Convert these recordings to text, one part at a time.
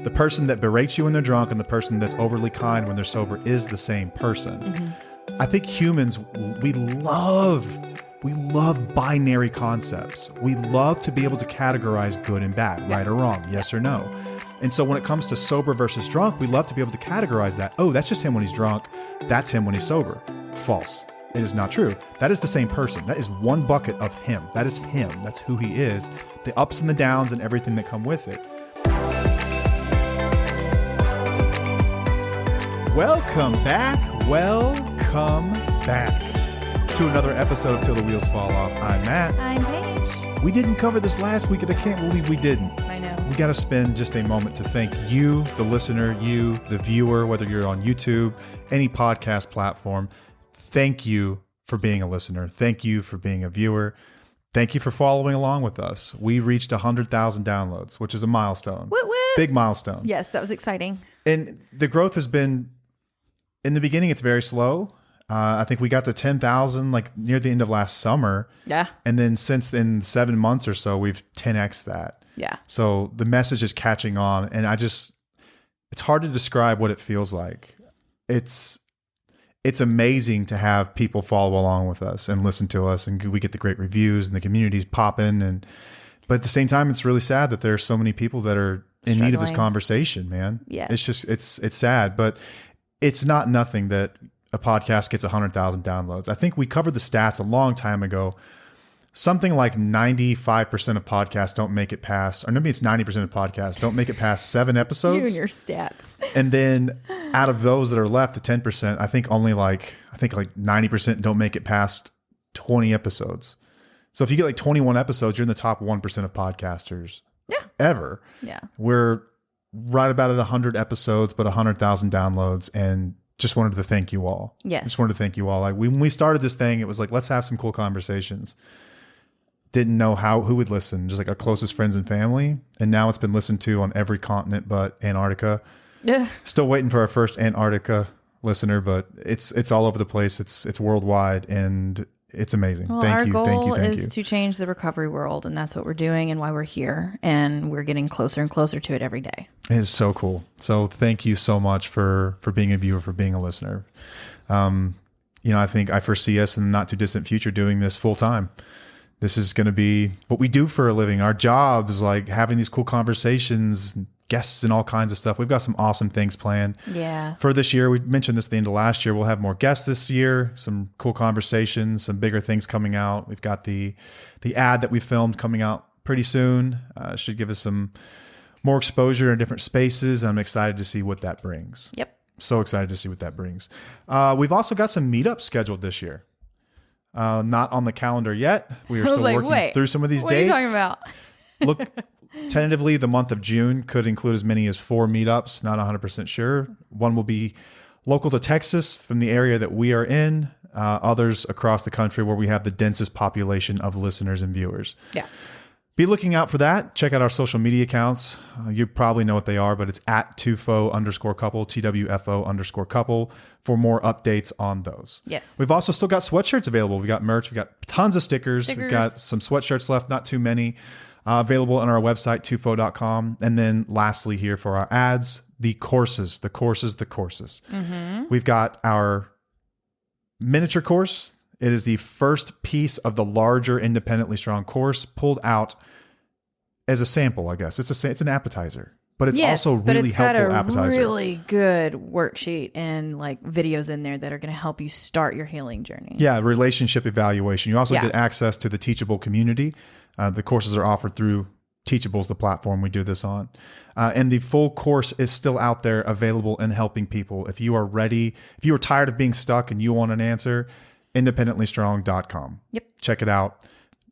The person that berates you when they're drunk and the person that's overly kind when they're sober is the same person. Mm-hmm. I think humans, we love binary concepts. We love to be able to categorize good and bad, right or wrong, yes or no. And so when it comes to sober versus drunk, we love to be able to categorize that. Oh, that's just him when he's drunk. That's him when he's sober. False. It is not true. That is the same person. That is one bucket of him. That is him. That's who he is. The ups and the downs and everything that come with it. Welcome back to another episode of Till the Wheels Fall Off. I'm Matt. I'm Paige. We didn't cover this last week, and I can't believe we didn't. I know. We got to spend just a moment to thank you, the listener, you, the viewer, whether you're on YouTube, any podcast platform. Thank you for being a listener. Thank you for being a viewer. Thank you for following along with us. We reached 100,000 downloads, which is a milestone. Woot woot. Big milestone. Yes, that was exciting. And the growth has been, in the beginning, it's very slow. I think we got to 10,000 like near the end of last summer. Yeah. And then since in 7 months or so, we've 10x'd that. Yeah. So the message is catching on. And it's hard to describe what it feels like. It's amazing to have people follow along with us and listen to us, and we get the great reviews and the community's popping. But at the same time, it's really sad that there's so many people that are in need of this conversation, man. Yeah. It's just, it's sad, but it's not nothing that a podcast gets 100,000 downloads. I think we covered the stats a long time ago. Something like 95% of podcasts don't make it past, or maybe it's 90% of podcasts don't make it past 7 episodes. You and your stats. And then out of those that are left, the 10%, I think like 90% don't make it past 20 episodes. So if you get like 21 episodes, you're in the top 1% of podcasters ever. Yeah. We're right about at 100 episodes, but 100,000 downloads, and just wanted to thank you all. Yes. Just wanted to thank you all. Like when we started this thing, it was like, let's have some cool conversations. Didn't know who would listen, just like our closest friends and family. And now it's been listened to on every continent but Antarctica. Yeah. Still waiting for our first Antarctica listener, but it's all over the place. It's worldwide, and it's amazing. Well, Thank our you. goal is to change the recovery world, and that's what we're doing and why we're here. And we're getting closer and closer to it every day. It is so cool. So thank you so much for being a viewer, for being a listener. I think I foresee us in the not too distant future doing this full time. This is going to be what we do for a living. Our job is like having these cool conversations, guests and all kinds of stuff. We've got some awesome things planned for this year. We mentioned this at the end of last year. We'll have more guests this year, some cool conversations, some bigger things coming out. We've got the ad that we filmed coming out pretty soon. Should give us some more exposure in different spaces. And I'm excited to see what that brings. Yep. So excited to see what that brings. We've also got some meetups scheduled this year. Not on the calendar yet. We are still working through some of these dates. What are you talking about? Look, tentatively, the month of June could include as many as 4 meetups. Not 100% sure. One will be local to Texas from the area that we are in. Others across the country where we have the densest population of listeners and viewers. Yeah. Be looking out for that. Check out our social media accounts. You probably know what they are, but it's at @TWFO_couple, TWFO_couple for more updates on those. Yes. We've also still got sweatshirts available. We've got merch. We've got tons of stickers. We've got some sweatshirts left, not too many, available on our website, tufo.com. And then lastly here for our ads, the courses. Mm-hmm. We've got our miniature course. It is the first piece of the larger Independently Strong course pulled out as a sample, I guess. It's an appetizer, but it's also really helpful appetizer. It's got a really good worksheet and like videos in there that are going to help you start your healing journey. Yeah, relationship evaluation. You also get access to the Teachable community. The courses are offered through Teachable's the platform we do this on. And the full course is still out there available and helping people. If you are ready, if you are tired of being stuck and you want an answer, independentlystrong.com. Yep. Check it out.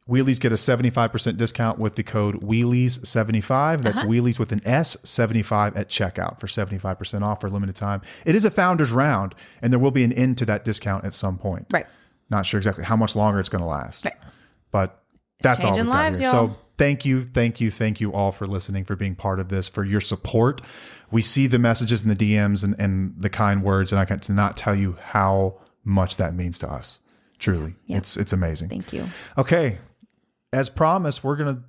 Wheelies get a 75% discount with the code Wheelies75. That's Wheelies with an S, 75 at checkout for 75% off for a limited time. It is a founder's round, and there will be an end to that discount at some point. Right. Not sure exactly how much longer it's going to last. Right. But that's all we've got lives, here. y'all. So thank you all for listening, for being part of this, for your support. We see the messages and the DMs and the kind words, and I cannot tell you how much that means to us. Truly. Yeah. It's amazing. Thank you. Okay. As promised, we're going to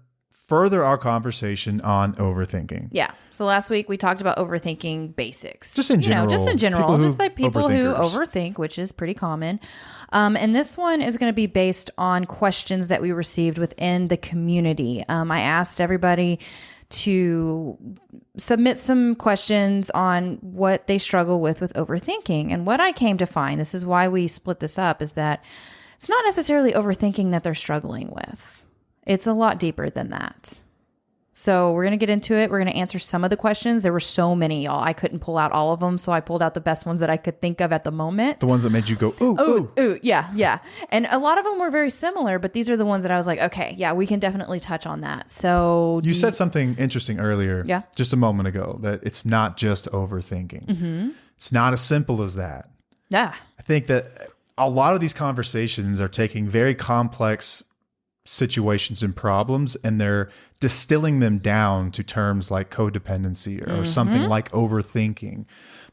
further our conversation on overthinking. Yeah. So last week we talked about overthinking basics. Just in general. Just in general. Just like people who overthinkers. overthink, which is pretty common. And this one is going to be based on questions that we received within the community. I asked everybody to submit some questions on what they struggle with overthinking. And what I came to find, this is why we split this up, is that it's not necessarily overthinking that they're struggling with. It's a lot deeper than that. So we're going to get into it. We're going to answer some of the questions. There were so many, y'all. I couldn't pull out all of them. So I pulled out the best ones that I could think of at the moment. The ones that made you go, ooh, ooh. Ooh, yeah. And a lot of them were very similar, but these are the ones that I was like, okay, yeah, we can definitely touch on that. So You said something interesting earlier, Yeah. just a moment ago, that it's not just overthinking. Mm-hmm. It's not as simple as that. Yeah. I think that a lot of these conversations are taking very complex situations and problems, and they're distilling them down to terms like codependency or something like overthinking.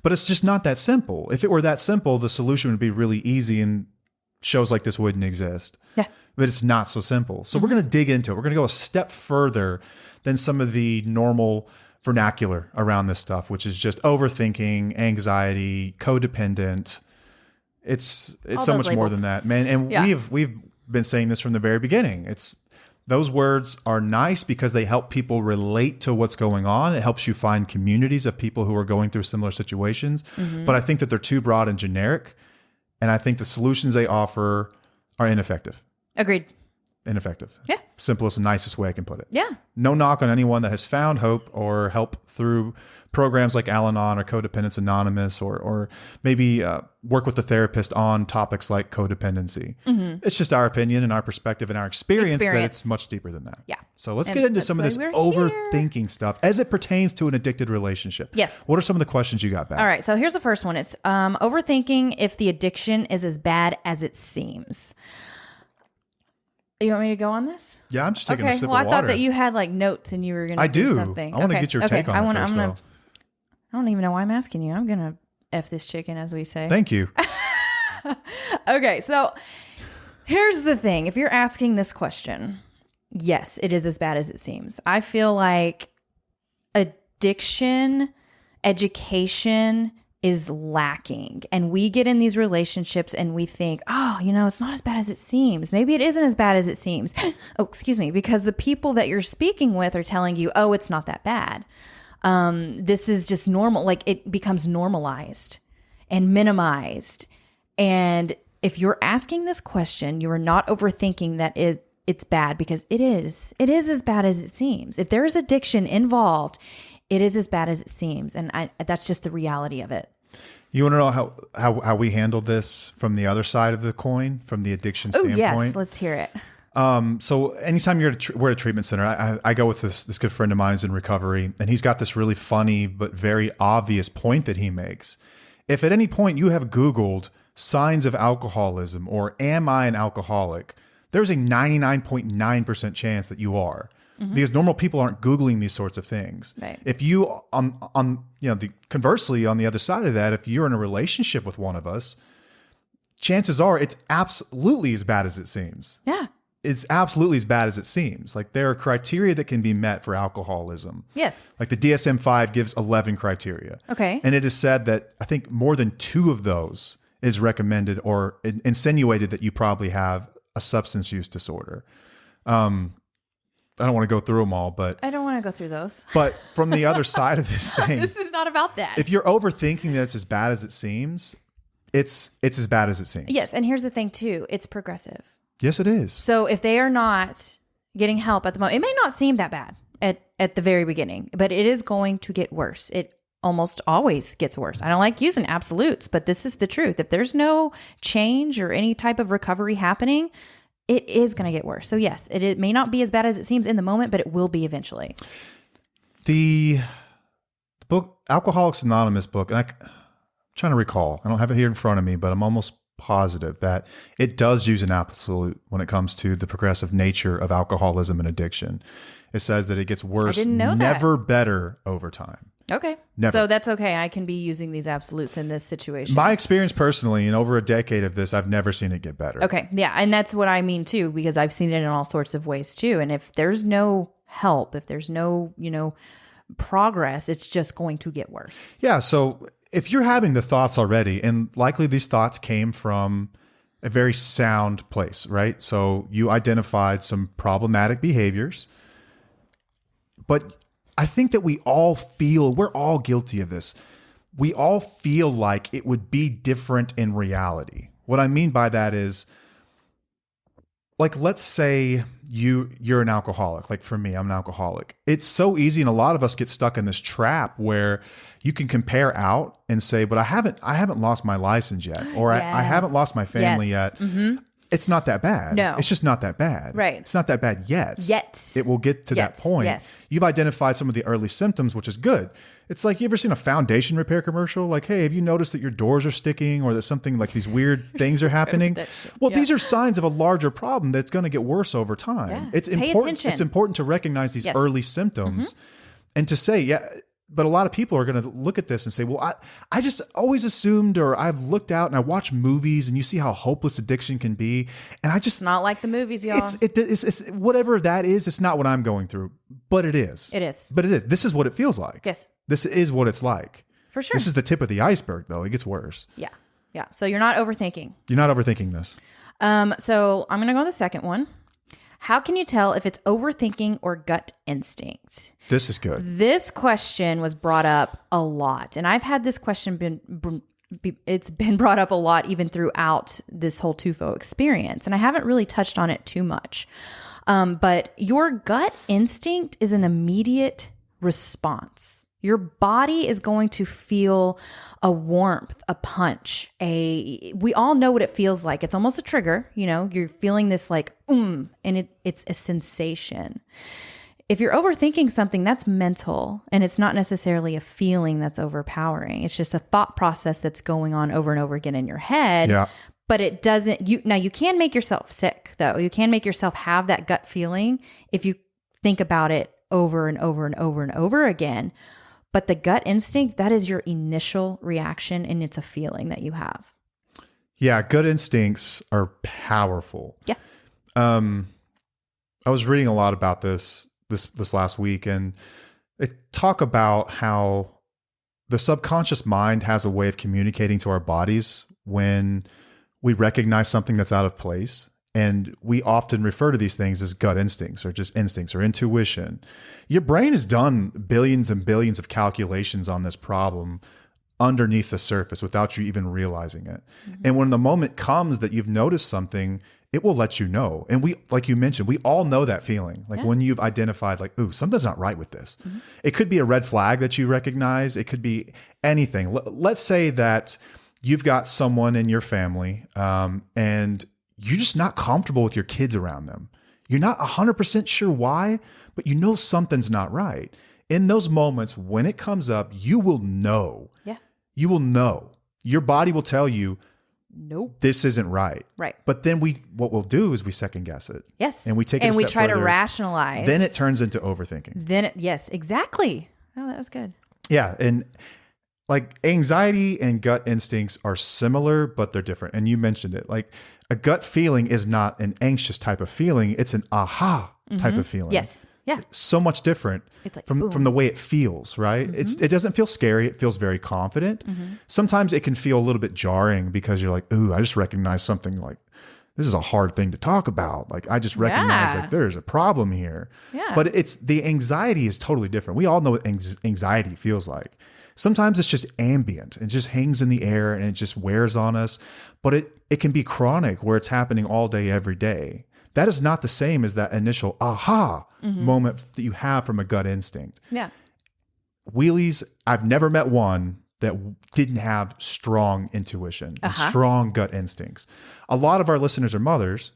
But it's just not that simple. If it were that simple, the solution would be really easy and shows like this wouldn't exist. Yeah. But it's not so simple. So we're going to dig into it. We're going to go a step further than some of the normal vernacular around this stuff, which is just overthinking, anxiety, codependent. It's All so those much more labels. than that, man. And Yeah. we've been saying this from the very beginning. Those words are nice because they help people relate to what's going on. It helps you find communities of people who are going through similar situations. But I think that they're too broad and generic. And I think the solutions they offer are ineffective. Agreed. Ineffective. Yeah. Simplest and nicest way I can put it. Yeah. No knock on anyone that has found hope or help through programs like Al-Anon or Codependence Anonymous, or maybe work with a therapist on topics like codependency. It's just our opinion and our perspective and our experience that it's much deeper than that. Yeah. So let's And get into that's some of why this we're overthinking stuff as it pertains to an addicted relationship. Yes. What are some of the questions you got back? All right. So here's the first one. It's overthinking if the addiction is as bad as it seems. You want me to go on this? Yeah, I'm just taking a Okay. sip Well, I of water. thought that you had like notes and you were going to I do do. something. I want to get your take on it first, though. I don't even know why I'm asking you. I'm going to F this chicken, as we say. Thank you. Okay. So here's the thing. If you're asking this question, yes, it is as bad as it seems. I feel like addiction, education is lacking. And we get in these relationships and we think, oh, it's not as bad as it seems. Maybe it isn't as bad as it seems. Oh, excuse me. Because the people that you're speaking with are telling you, oh, it's not that bad. This is just normal. Like it becomes normalized and minimized. And if you're asking this question, you are not overthinking that it's bad, because it is. It is as bad as it seems. If there is addiction involved, it is as bad as it seems. And that's just the reality of it. You want to know how we handled this from the other side of the coin, from the addiction standpoint? Yes, let's hear it. So anytime we're at a treatment center, I go with this good friend of mine who's in recovery, and he's got this really funny but very obvious point that he makes. If at any point you have Googled signs of alcoholism or am I an alcoholic, there's a 99.9% chance that you are. Because normal people aren't Googling these sorts of things. Right. If you conversely on the other side of that, if you're in a relationship with one of us, chances are it's absolutely as bad as it seems. Yeah. It's absolutely as bad as it seems. Like there are criteria that can be met for alcoholism. Yes. Like the DSM-5 gives 11 criteria. Okay. And it is said that I think more than 2 of those is recommended or insinuated that you probably have a substance use disorder. I don't want to go through them all, but I don't want to go through those. But from the other side of this thing, This is not about that. if you're overthinking that it's as bad as it seems, it's as bad as it seems. Yes. And here's the thing too. It's progressive. Yes, it is. So if they are not getting help at the moment, it may not seem that bad at the very beginning, but it is going to get worse. It almost always gets worse. I don't like using absolutes, but this is the truth. If there's no change or any type of recovery happening, it is going to get worse. So yes, it may not be as bad as it seems in the moment, but it will be eventually. The book, Alcoholics Anonymous book, and I'm trying to recall, I don't have it here in front of me, but I'm almost positive that it does use an absolute when it comes to the progressive nature of alcoholism and addiction. It says that it gets worse, never better over time. Okay. Never. So that's okay. I can be using these absolutes in this situation. My experience personally, in over a decade of this, I've never seen it get better. Okay. Yeah. And that's what I mean too, because I've seen it in all sorts of ways too. And if there's no help, if there's no, progress, it's just going to get worse. Yeah. So if you're having the thoughts already, and likely these thoughts came from a very sound place, right? So you identified some problematic behaviors, but I think that we're all guilty of this. We all feel like it would be different in reality. What I mean by that is, like, let's say you're an alcoholic. Like for me, I'm an alcoholic. It's so easy, and a lot of us get stuck in this trap where you can compare out and say, but I haven't lost my license yet, or I haven't lost my family yet. Mm-hmm. It's not that bad. No. It's just not that bad. Right. It's not that bad yet. It will get to that point. Yes. You've identified some of the early symptoms, which is good. It's like, you ever seen a foundation repair commercial? Like, hey, have you noticed that your doors are sticking, or that something like these weird things are happening? Well, these are signs of a larger problem that's going to get worse over time. Yeah. It's Pay important. attention. It's important to recognize these early symptoms and to say, but a lot of people are going to look at this and say, well, I just always assumed, or I've looked out and I watch movies and you see how hopeless addiction can be. And I just, It's not like the movies, y'all. it's whatever that is. It's not what I'm going through, but it is. It is. But it is. This is what it feels like. Yes. This is what it's like. For sure. This is the tip of the iceberg, though. It gets worse. Yeah. Yeah. So you're not overthinking. You're not overthinking this. So I'm going to go to the second one. How can you tell if it's overthinking or gut instinct? This is good. This question was brought up a lot, and I've had this question it's been brought up a lot even throughout this whole TUFO experience, and I haven't really touched on it too much. But your gut instinct is an immediate response. Your body is going to feel a warmth, a punch, we all know what it feels like. It's almost a trigger, you're feeling this like, and it's a sensation. If you're overthinking something, that's mental, and it's not necessarily a feeling that's overpowering. It's just a thought process that's going on over and over again in your head. Yeah. But it doesn't, you can make yourself sick though. You can make yourself have that gut feeling if you think about it over and over and over and over again. But the gut instinct, that is your initial reaction, and it's a feeling that you have. Yeah, gut instincts are powerful. Yeah. I was reading a lot about this last week, and they talk about how the subconscious mind has a way of communicating to our bodies when we recognize something that's out of place. And we often refer to these things as gut instincts, or just instincts, or intuition. Your brain has done billions and billions of calculations on this problem underneath the surface without you even realizing it. Mm-hmm. And when the moment comes that you've noticed something, it will let you know. And we, like you mentioned, we all know that feeling. Like when you've identified like, ooh, something's not right with this. Mm-hmm. It could be a red flag that you recognize. It could be anything. Let's say that you've got someone in your family and you're just not comfortable with your kids around them. You're not 100% sure why, but you know something's not right. In those moments, when it comes up, you will know. Yeah. You will know. Your body will tell you, nope, this isn't right. Right. But then what we'll do is we second guess it. Yes. And we take it a step and we try further. to rationalize. Then it turns into overthinking. Yes, exactly. Oh, that was good. Yeah. And like anxiety and gut instincts are similar, but they're different. And you mentioned it. Like a gut feeling is not an anxious type of feeling. It's an aha type of feeling. Yes. Yeah. So much different It's like from the way it feels, right? It doesn't feel scary. It feels very confident. Sometimes it can feel a little bit jarring because you're like, ooh, I just recognize something like, this is a hard thing to talk about. Like I just recognize like there's a problem here. Yeah. But the anxiety is totally different. We all know what anxiety feels like. Sometimes it's just ambient. It just hangs in the air and it just wears on us. But it can be chronic where it's happening all day, every day. That is not the same as that initial aha moment that you have from a gut instinct. Yeah. Wheelies, I've never met one that didn't have strong intuition and strong gut instincts. A lot of our listeners are mothers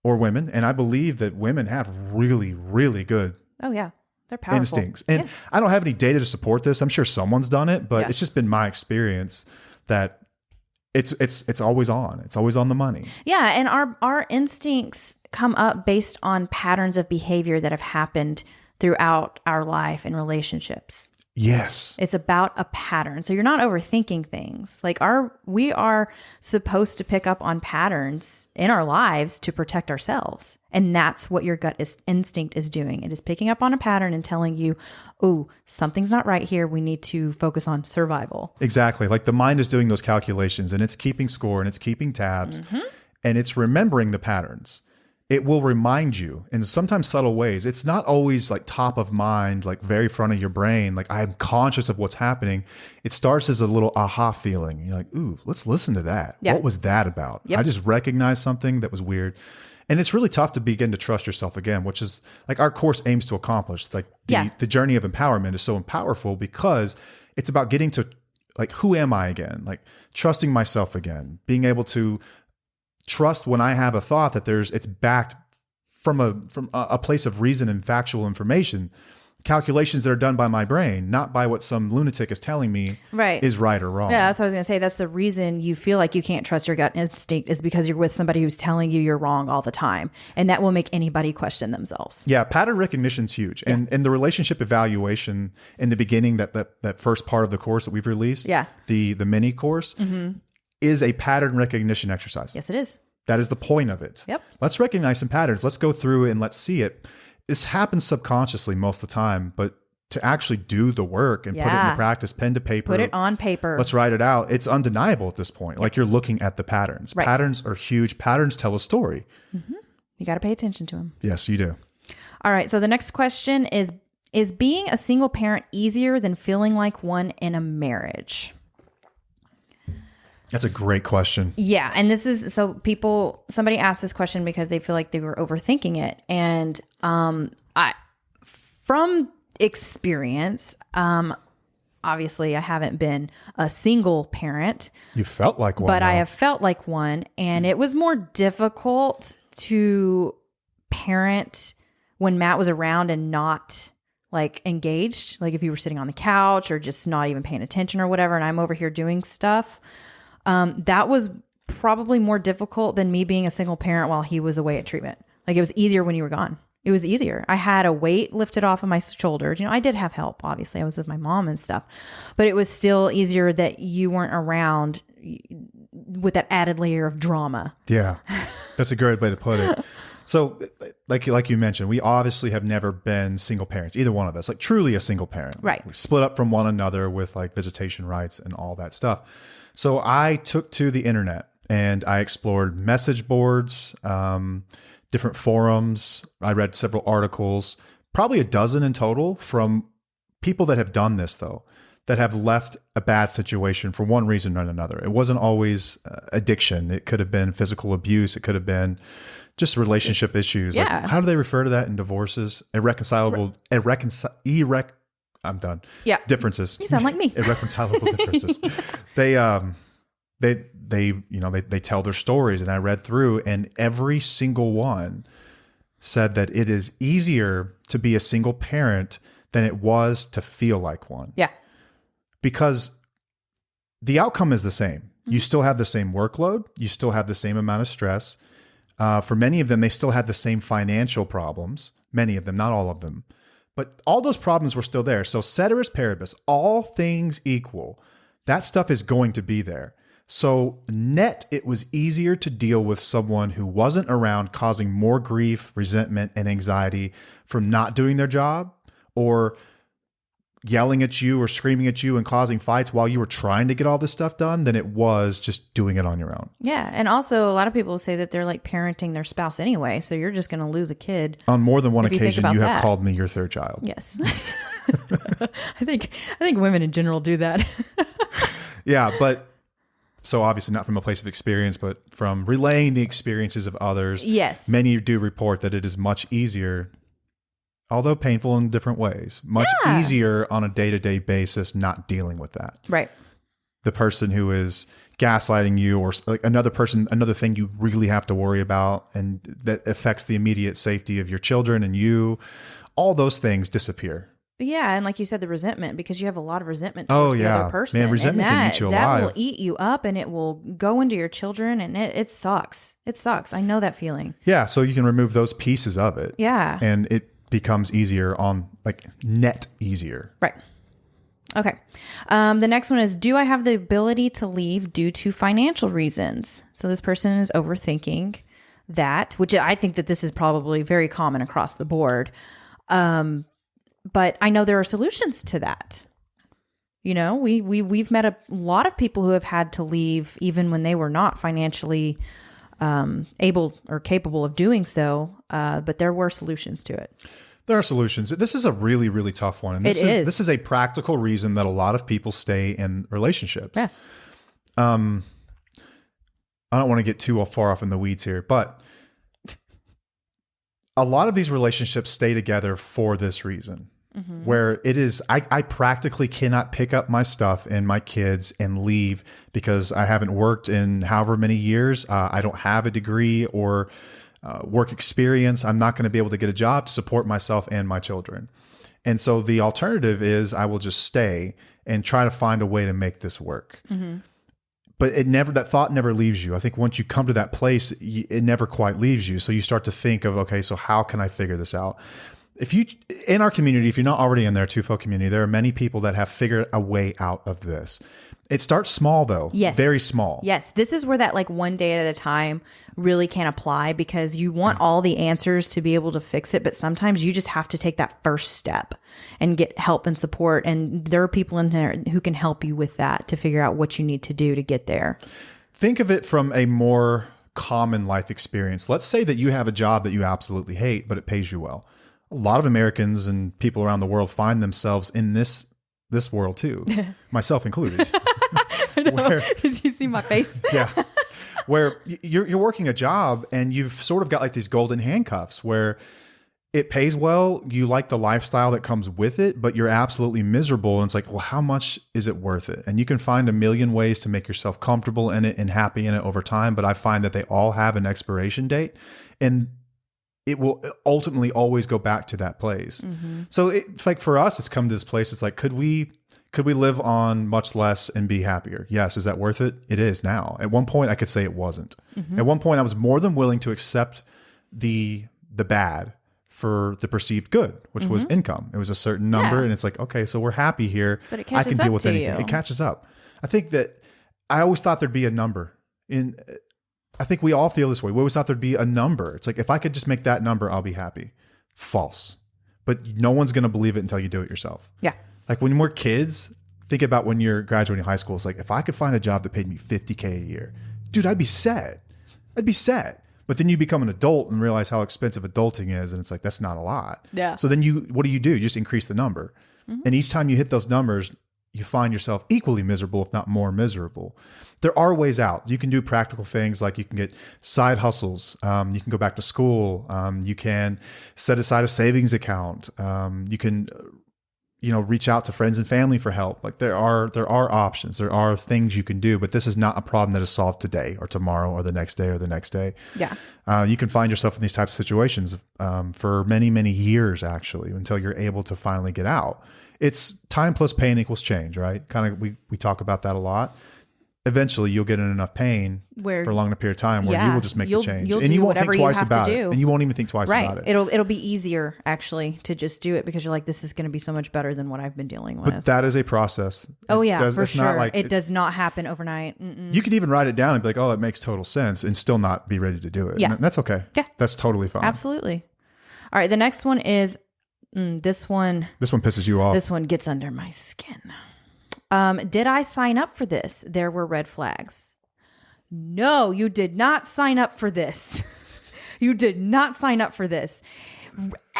or women, and I believe that women have really, really good Oh, yeah. They're powerful. instincts. And I don't have any data to support this. I'm sure someone's done it, but it's just been my experience that it's always on. It's always on the money. Yeah, and our instincts come up based on patterns of behavior that have happened throughout our life and relationships. Yes. It's about a pattern. So you're not overthinking things. Like we are supposed to pick up on patterns in our lives to protect ourselves. And that's what your instinct is doing. It is picking up on a pattern and telling you, oh, something's not right here. We need to focus on survival. Exactly. Like the mind is doing those calculations and it's keeping score and it's keeping tabs and it's remembering the patterns. It will remind you in sometimes subtle ways. It's not always like top of mind, like very front of your brain. Like I'm conscious of what's happening. It starts as a little aha feeling. You're like, ooh, let's listen to that. Yeah. What was that about? Yep. I just recognized something that was weird. And it's really tough to begin to trust yourself again, which is like our course aims to accomplish. Like the journey of empowerment is so powerful because it's about getting to like, who am I again? Like trusting myself again, being able to trust when I have a thought that it's backed from a place of reason and factual information, calculations that are done by my brain, not by what some lunatic is telling me is right or wrong. Yeah, that's what I was going to say. That's the reason you feel like you can't trust your gut instinct is because you're with somebody who's telling you you're wrong all the time. And that will make anybody question themselves. Yeah, pattern recognition is huge. And the relationship evaluation in the beginning, that first part of the course that we've released, the mini course, is a pattern recognition exercise. Yes, it is. That is the point of it. Yep. Let's recognize some patterns. Let's go through and let's see it. This happens subconsciously most of the time, but to actually do the work and put it into practice, pen to paper. Put it on paper. Let's write it out. It's undeniable at this point. Yep. Like you're looking at the patterns. Right. Patterns are huge. Patterns tell a story. You got to pay attention to them. Yes, you do. All right. So the next question is being a single parent easier than feeling like one in a marriage? That's a great question. Yeah. And this is, somebody asked this question because they feel like they were overthinking it. And from experience, obviously I haven't been a single parent. You felt like one. But though. I have felt like one. And it was more difficult to parent when Matt was around and not like engaged. Like if you were sitting on the couch or just not even paying attention or whatever, and I'm over here doing stuff. That was probably more difficult than me being a single parent while he was away at treatment. Like it was easier when you were gone. It was easier. I had a weight lifted off of my shoulders. I did have help. Obviously, I was with my mom and stuff, but it was still easier that you weren't around with that added layer of drama. Yeah, that's a great way to put it. So like you mentioned, we obviously have never been single parents, either one of us, like truly a single parent. Right. We split up from one another with like visitation rights and all that stuff. So I took to the internet and I explored message boards, different forums. I read several articles, probably a dozen in total from people that have done this though, that have left a bad situation for one reason or another. It wasn't always addiction. It could have been physical abuse. It could have been just relationship issues. Yeah. Like, how do they refer to that in divorces? I'm done. Yeah. Differences. You sound like me. Irreconcilable differences. They tell their stories, and I read through, and every single one said that it is easier to be a single parent than it was to feel like one. Yeah. Because the outcome is the same. You still have the same workload. You still have the same amount of stress. For many of them, they still had the same financial problems. Many of them, not all of them. But all those problems were still there. So ceteris paribus, all things equal, that stuff is going to be there. So net, it was easier to deal with someone who wasn't around causing more grief, resentment, and anxiety from not doing their job or yelling at you or screaming at you and causing fights while you were trying to get all this stuff done than it was just doing it on your own. Yeah. And also a lot of people say that they're like parenting their spouse anyway. So you're just going to lose a kid. On more than one occasion, you have called me your third child. Yes. I think women in general do that. Yeah. But so obviously not from a place of experience, but from relaying the experiences of others. Yes. Many do report that it is much easier, although painful in different ways, much easier on a day-to-day basis, not dealing with that. Right. The person who is gaslighting you or like another thing you really have to worry about and that affects the immediate safety of your children and you, all those things disappear. Yeah. And like you said, the resentment, because you have a lot of resentment towards the other person. Man, resentment can eat you alive. That will eat you up and it will go into your children and it sucks. It sucks. I know that feeling. Yeah. So you can remove those pieces of it. Yeah. And it becomes easier on like net easier. Right. Okay. The next one is, do I have the ability to leave due to financial reasons? So this person is overthinking that, which I think that this is probably very common across the board. But I know there are solutions to that. You know, we've met a lot of people who have had to leave even when they were not financially able or capable of doing so. But there were solutions to it. There are solutions. This is a really, really tough one. And this is a practical reason that a lot of people stay in relationships. Yeah. I don't want to get too far off in the weeds here, but a lot of these relationships stay together for this reason. Where it is, I practically cannot pick up my stuff and my kids and leave because I haven't worked in however many years. I don't have a degree or work experience. I'm not going to be able to get a job to support myself and my children. And so the alternative is I will just stay and try to find a way to make this work. But that thought never leaves you. I think once you come to that place, it never quite leaves you. So you start to think of, okay, so how can I figure this out? In our community, if you're not already in their TUFO community, there are many people that have figured a way out of this. It starts small though. Yes. Very small. Yes. This is where that like one day at a time really can apply, because you want all the answers to be able to fix it. But sometimes you just have to take that first step and get help and support. And there are people in there who can help you with that to figure out what you need to do to get there. Think of it from a more common life experience. Let's say that you have a job that you absolutely hate, but it pays you well. A lot of Americans and people around the world find themselves in this world too, myself included. Did you see my face? Yeah. Where you're working a job and you've sort of got like these golden handcuffs where it pays well, you like the lifestyle that comes with it, but you're absolutely miserable. And it's like, well, how much is it worth it? And you can find a million ways to make yourself comfortable in it and happy in it over time. But I find that they all have an expiration date, and it will ultimately always go back to that place. So it's like for us, it's come to this place. It's like, could we live on much less and be happier? Yes. Is that worth it? It is now. At one point I could say it wasn't. At one point I was more than willing to accept the bad for the perceived good, which was income. It was a certain number and it's like, okay, so we're happy here. But it I catches can deal up with to anything. you. It catches up. I think that I always thought there'd be a number I think we all feel this way. We always thought there'd be a number. It's like, if I could just make that number, I'll be happy. False. But no one's going to believe it until you do it yourself. Yeah. Like when we're kids, think about when you're graduating high school. It's like, if I could find a job that paid me $50K a year, dude, I'd be set. But then you become an adult and realize how expensive adulting is. And it's like, that's not a lot. Yeah. So then what do? You just increase the number. And each time you hit those numbers, you find yourself equally miserable, if not more miserable. There are ways out. You can do practical things like you can get side hustles. You can go back to school. You can set aside a savings account. You can, reach out to friends and family for help. Like there are options. There are things you can do, but this is not a problem that is solved today or tomorrow or the next day or the next day. Yeah. You can find yourself in these types of situations for many, many years, actually, until you're able to finally get out. It's time plus pain equals change, right? Kind of, we talk about that a lot. Eventually you'll get in enough pain for a long period of time where you will just make the change, and you won't think twice about it, and you won't even think twice about it. It'll be easier actually to just do it because you're like, this is going to be so much better than what I've been dealing with. But that is a process. For sure. It does not happen overnight. You could even write it down and be like, oh, it makes total sense, and still not be ready to do it. Yeah. And that's okay. Yeah. That's totally fine. Absolutely. All right. The next one is this one. This one pisses you off. This one gets under my skin. Did I sign up for this? There were red flags. No, you did not sign up for this. You did not sign up for this.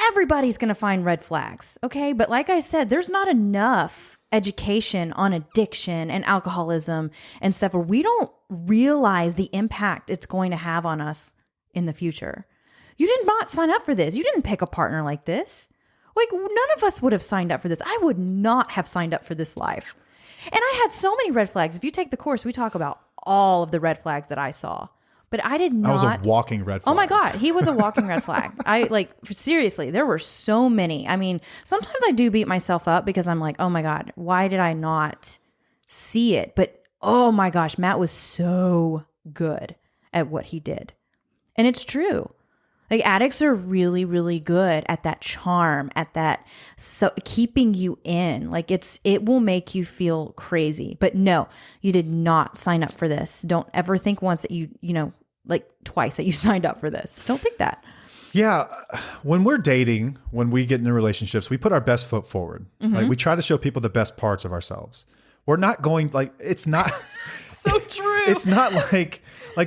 Everybody's going to find red flags. Okay. But like I said, there's not enough education on addiction and alcoholism and stuff where we don't realize the impact it's going to have on us in the future. You did not sign up for this. You didn't pick a partner like this. Like none of us would have signed up for this. I would not have signed up for this life. And I had so many red flags. If you take the course, we talk about all of the red flags that I saw. But I did not. I was a walking red flag. Oh my God. He was a walking red flag. Seriously, there were so many. I mean, sometimes I do beat myself up because I'm like, oh my God, why did I not see it? But oh my gosh, Matt was so good at what he did. And it's true. Like addicts are really, really good at that charm, at that keeping you in. Like it will make you feel crazy. But no, you did not sign up for this. Don't ever think once that like twice that you signed up for this. Don't think that. Yeah. When we're dating, when we get into relationships, we put our best foot forward. Like we try to show people the best parts of ourselves. We're not going like, it's not So true. It's not like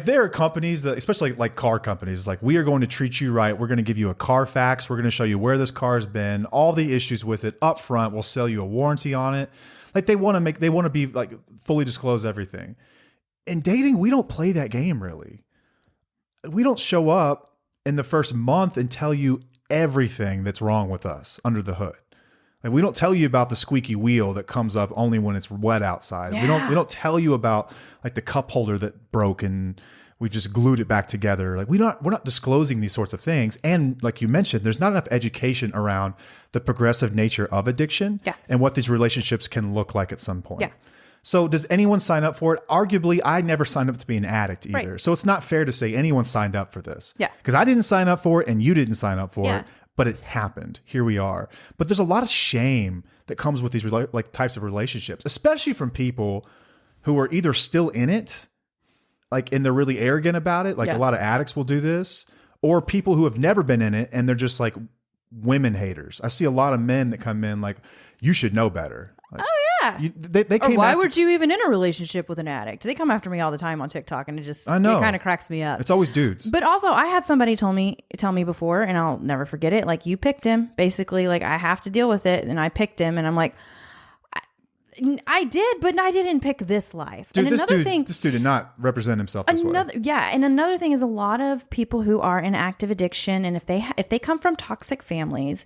there are companies that, especially like car companies, like we are going to treat you right. We're going to give you a Carfax. We're going to show you where this car has been, all the issues with it up front. We'll sell you a warranty on it. Like they want to be like fully disclose everything. In dating, we don't play that game really. We don't show up in the first month and tell you everything that's wrong with us under the hood. Like we don't tell you about the squeaky wheel that comes up only when it's wet outside. Yeah. We don't tell you about like the cup holder that broke and we've just glued it back together. Like we're not disclosing these sorts of things. And like you mentioned, there's not enough education around the progressive nature of addiction and what these relationships can look like at some point. Yeah. So does anyone sign up for it? Arguably, I never signed up to be an addict either. Right. So it's not fair to say anyone signed up for this. Yeah. Because I didn't sign up for it and you didn't sign up for it. But it happened. Here we are. But there's a lot of shame that comes with these like types of relationships, especially from people who are either still in it, like, and they're really arrogant about it. Like a lot of addicts will do this, or people who have never been in it and they're just like women haters. I see a lot of men that come in like, you should know better. Like, they Or came why after, would you even in a relationship with an addict? They come after me all the time on TikTok, and it kind of cracks me up. It's always dudes. But also, I had somebody tell me before, and I'll never forget it. Like, you picked him, basically. Like, I have to deal with it, and I picked him, and I'm like, I did, but I didn't pick this life. Dude, and this dude did not represent himself this way. Yeah, and another thing is a lot of people who are in active addiction, and if they come from toxic families,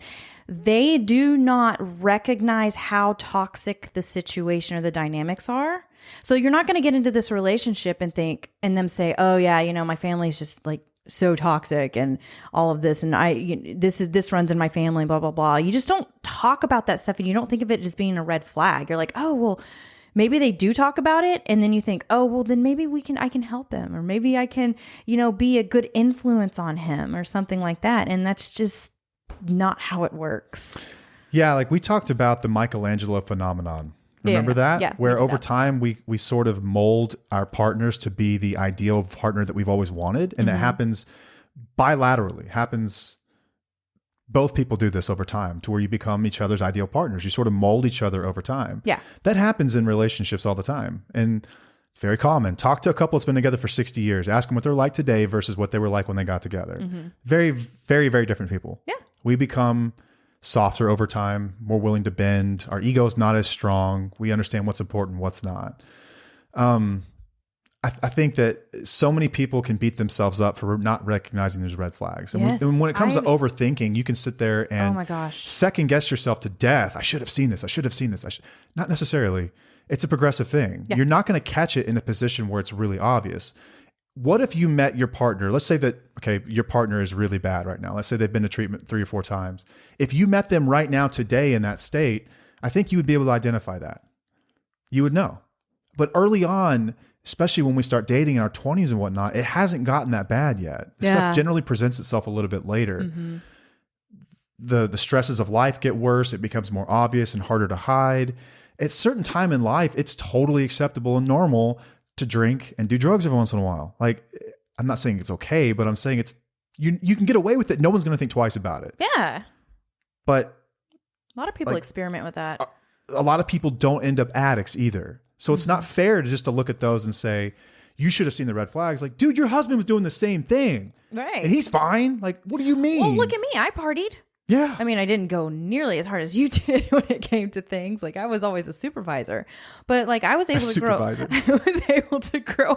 they do not recognize how toxic the situation or the dynamics are. So you're not going to get into this relationship and them say, "Oh yeah, my family's just like so toxic and all of this, and this runs in my family, blah blah blah." You just don't talk about that stuff, and you don't think of it as being a red flag. You're like, "Oh well, maybe they do talk about it," and then you think, "Oh well, then maybe I can help him, or maybe I can be a good influence on him or something like that." And that's just not how it works. Yeah, like we talked about the Michelangelo phenomenon. Remember that? Yeah. Where over time we sort of mold our partners to be the ideal partner that we've always wanted. And that happens bilaterally. Both people do this over time to where you become each other's ideal partners. You sort of mold each other over time. Yeah. That happens in relationships all the time. And it's very common. Talk to a couple that's been together for 60 years. Ask them what they're like today versus what they were like when they got together. Very, very, very different people. Yeah. We become softer over time, more willing to bend. Our ego is not as strong. We understand what's important, what's not. I think that so many people can beat themselves up for not recognizing those red flags. And when it comes to overthinking, you can sit there and oh my gosh, second guess yourself to death. I should have seen this. I should have seen this. Not necessarily. It's a progressive thing. Yeah. You're not going to catch it in a position where it's really obvious. What if you met your partner? Let's say that, okay, your partner is really bad right now. Let's say they've been to treatment 3 or 4 times. If you met them right now today in that state, I think you would be able to identify that. You would know. But early on, especially when we start dating in our 20s and whatnot, it hasn't gotten that bad yet. Stuff generally presents itself a little bit later. The stresses of life get worse. It becomes more obvious and harder to hide. At a certain time in life, it's totally acceptable and normal to drink and do drugs every once in a while. Like, I'm not saying it's okay, but I'm saying it's, you can get away with it. No one's going to think twice about it. Yeah. But a lot of people experiment with that. A lot of people don't end up addicts either. So it's not fair to look at those and say, you should have seen the red flags. Like, dude, your husband was doing the same thing. Right. And he's fine. Like, what do you mean? Well, look at me. I partied. Yeah. I mean, I didn't go nearly as hard as you did when it came to things. Like, I was always a supervisor, but like I was able to grow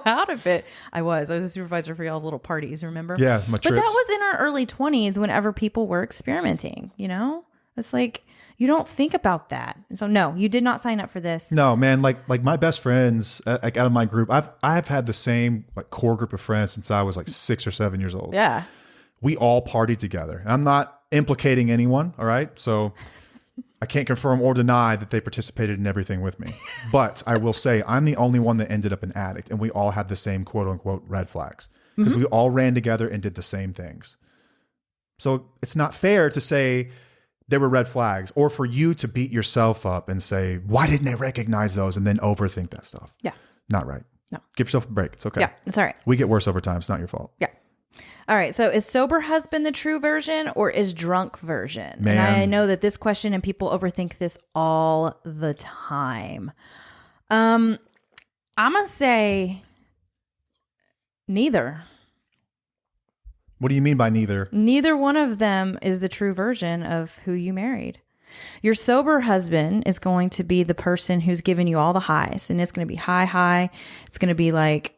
out of it. I was a supervisor for y'all's little parties, remember? Yeah. But that was in our early 20s whenever people were experimenting, It's like, you don't think about that. And so no, you did not sign up for this. No, man. Like my best friends, like out of my group, I've had the same like core group of friends since I was like 6 or 7 years old. Yeah. We all partied together. I'm not implicating anyone. All right. So I can't confirm or deny that they participated in everything with me, but I will say I'm the only one that ended up an addict, and we all had the same quote unquote red flags because we all ran together and did the same things. So it's not fair to say there were red flags or for you to beat yourself up and say, why didn't I recognize those? And then overthink that stuff. Yeah. Not right. No. Give yourself a break. It's okay. Yeah, it's all right. We get worse over time. It's not your fault. Yeah. All right. So is sober husband the true version or is drunk version? Man. And I know that this question and people overthink this all the time. I'm going to say neither. What do you mean by neither? Neither one of them is the true version of who you married. Your sober husband is going to be the person who's giving you all the highs, and it's going to be high. It's going to be like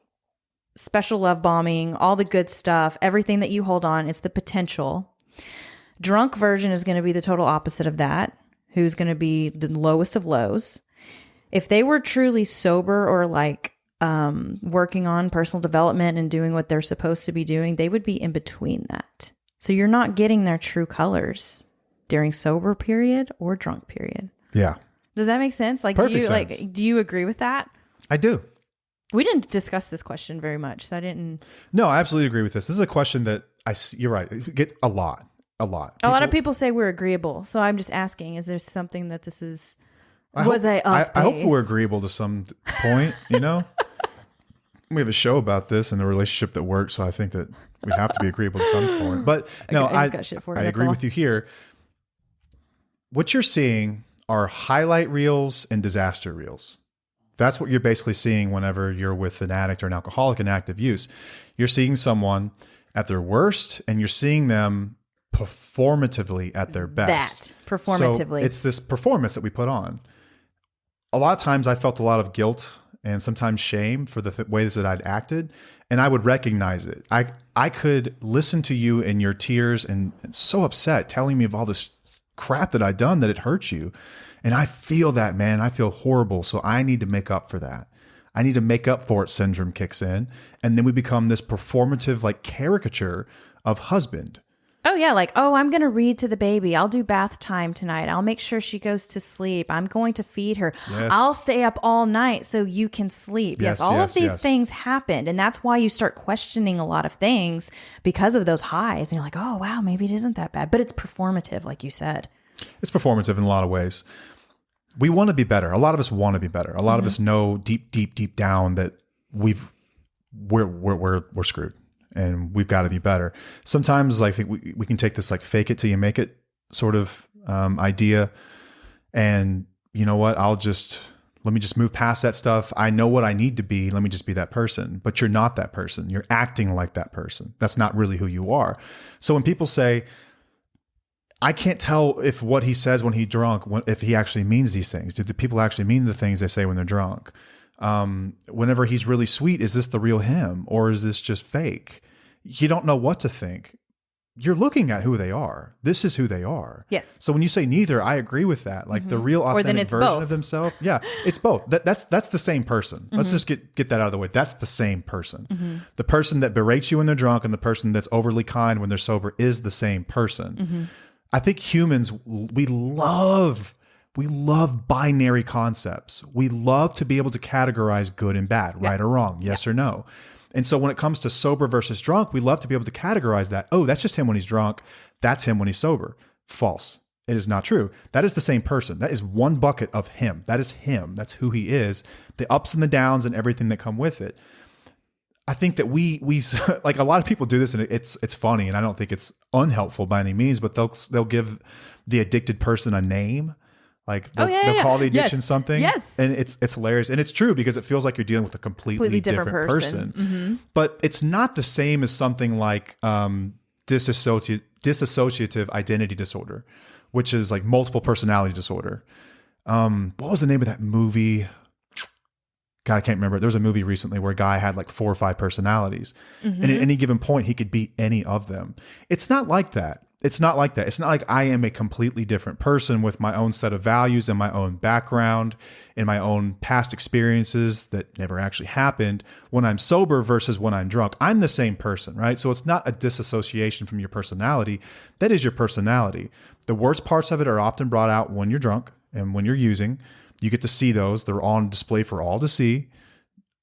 special love bombing, all the good stuff, everything that you hold on. It's the potential. Drunk version is going to be the total opposite of that, who's going to be the lowest of lows. If they were truly sober or like working on personal development and doing what they're supposed to be doing, they would be in between that. So you're not getting their true colors during sober period or drunk period. Yeah. Does that make sense? Like, Perfect sense. Like, do you agree with that? I do. We didn't discuss this question very much, so I didn't. No, I absolutely agree with this. This is a question that you're right. You get a lot. A lot of people say we're agreeable. So I'm just asking, is there something that this is, I hope we're agreeable to some point, you know? We have a show about this and a relationship that works, so I think that we have to be agreeable to some point. But no, I agree with you here. What you're seeing are highlight reels and disaster reels. That's what you're basically seeing whenever you're with an addict or an alcoholic in active use. You're seeing someone at their worst and you're seeing them performatively at their best. Performatively. So it's this performance that we put on. A lot of times I felt a lot of guilt and sometimes shame for the ways that I'd acted, and I would recognize it. I could listen to you in your tears and so upset, telling me of all this crap that I'd done that it hurt you. And I feel that, man. I feel horrible. So I need to make up for that. I need to make up for it syndrome kicks in. And then we become this performative like caricature of husband. Oh, yeah. Like, oh, I'm going to read to the baby. I'll do bath time tonight. I'll make sure she goes to sleep. I'm going to feed her. Yes. I'll stay up all night so you can sleep. Yes, all of these things happened. And that's why you start questioning a lot of things because of those highs. And you're like, oh, wow, maybe it isn't that bad. But it's performative, like you said. It's performative in a lot of ways. We want to be better. A lot of us want to be better. A lot of us know deep down that we're screwed. And we've got to be better. Sometimes I think we can take this like fake it till you make it sort of idea. And you know what? Let me just move past that stuff. I know what I need to be. Let me just be that person. But you're not that person. You're acting like that person. That's not really who you are. So when people say, I can't tell if what he says when he's drunk, if he actually means these things. Do the people actually mean the things they say when they're drunk? Whenever he's really sweet, is this the real him or is this just fake? You don't know what to think. You're looking at who they are. This is who they are. Yes. So when you say neither, I agree with that. Like the real authentic version of themselves. Yeah, it's both. That's the same person. Let's just get that out of the way. That's the same person. The person that berates you when they're drunk and the person that's overly kind when they're sober is the same person. I think humans, we love binary concepts. We love to be able to categorize good and bad, right or wrong, yes or no. And so when it comes to sober versus drunk, we love to be able to categorize that. Oh, that's just him when he's drunk. That's him when he's sober. False. It is not true. That is the same person. That is one bucket of him. That is him. That's who he is. The ups and the downs and everything that come with it. I think that we like a lot of people do this and it's funny and I don't think it's unhelpful by any means, but they'll give the addicted person a name. Like they'll call the addiction something. Yes. And it's hilarious. And it's true because it feels like you're dealing with a completely different person. But it's not the same as something like dissociative identity disorder, which is like multiple personality disorder. What was the name of that movie? God, I can't remember. There was a movie recently where a guy had like 4 or 5 personalities. And at any given point, he could be any of them. It's not like that. It's not like that. It's not like I am a completely different person with my own set of values and my own background and my own past experiences that never actually happened when I'm sober versus when I'm drunk. I'm the same person, right? So it's not a disassociation from your personality. That is your personality. The worst parts of it are often brought out when you're drunk and when you're using. You get to see those. They're on display for all to see.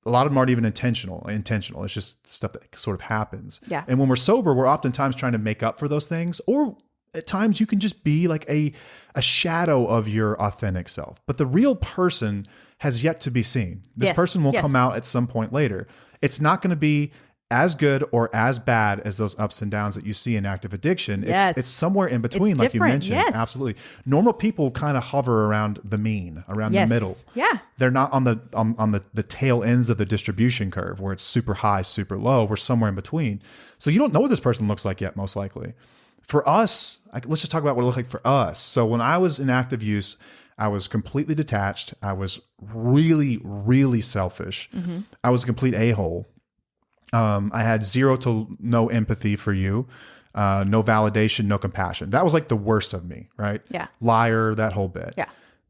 a lot of them aren't even intentional. It's just stuff that sort of happens. Yeah. And when we're sober, we're oftentimes trying to make up for those things, or at times you can just be like a shadow of your authentic self. But the real person has yet to be seen. This Yes. person will Yes. come out at some point later. It's not going to be as good or as bad as those ups and downs that you see in active addiction. Yes. It's somewhere in between, It's like you different. mentioned. Yes. Absolutely. Normal people kind of hover around the mean, around Yes. the middle. Yeah. They're not on the tail ends of the distribution curve where it's super high, super low. We're somewhere in between. So you don't know what this person looks like yet, most likely. For us, let's just talk about what it looked like for us. So when I was in active use, I was completely detached. I was really, really selfish. I was a complete a-hole. I had zero to no empathy for you, no validation, no compassion. That was like the worst of me, right? Yeah. Liar, that whole bit. Yeah.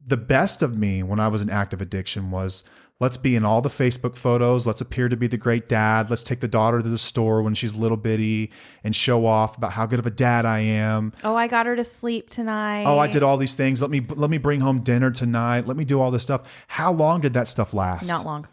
The best of me when I was in active addiction was, let's be in all the Facebook photos. Let's appear to be the great dad. Let's take the daughter to the store when she's little bitty and show off about how good of a dad I am. Oh, I got her to sleep tonight. Oh, I did all these things. Let me bring home dinner tonight. Let me do all this stuff. How long did that stuff last? Not long.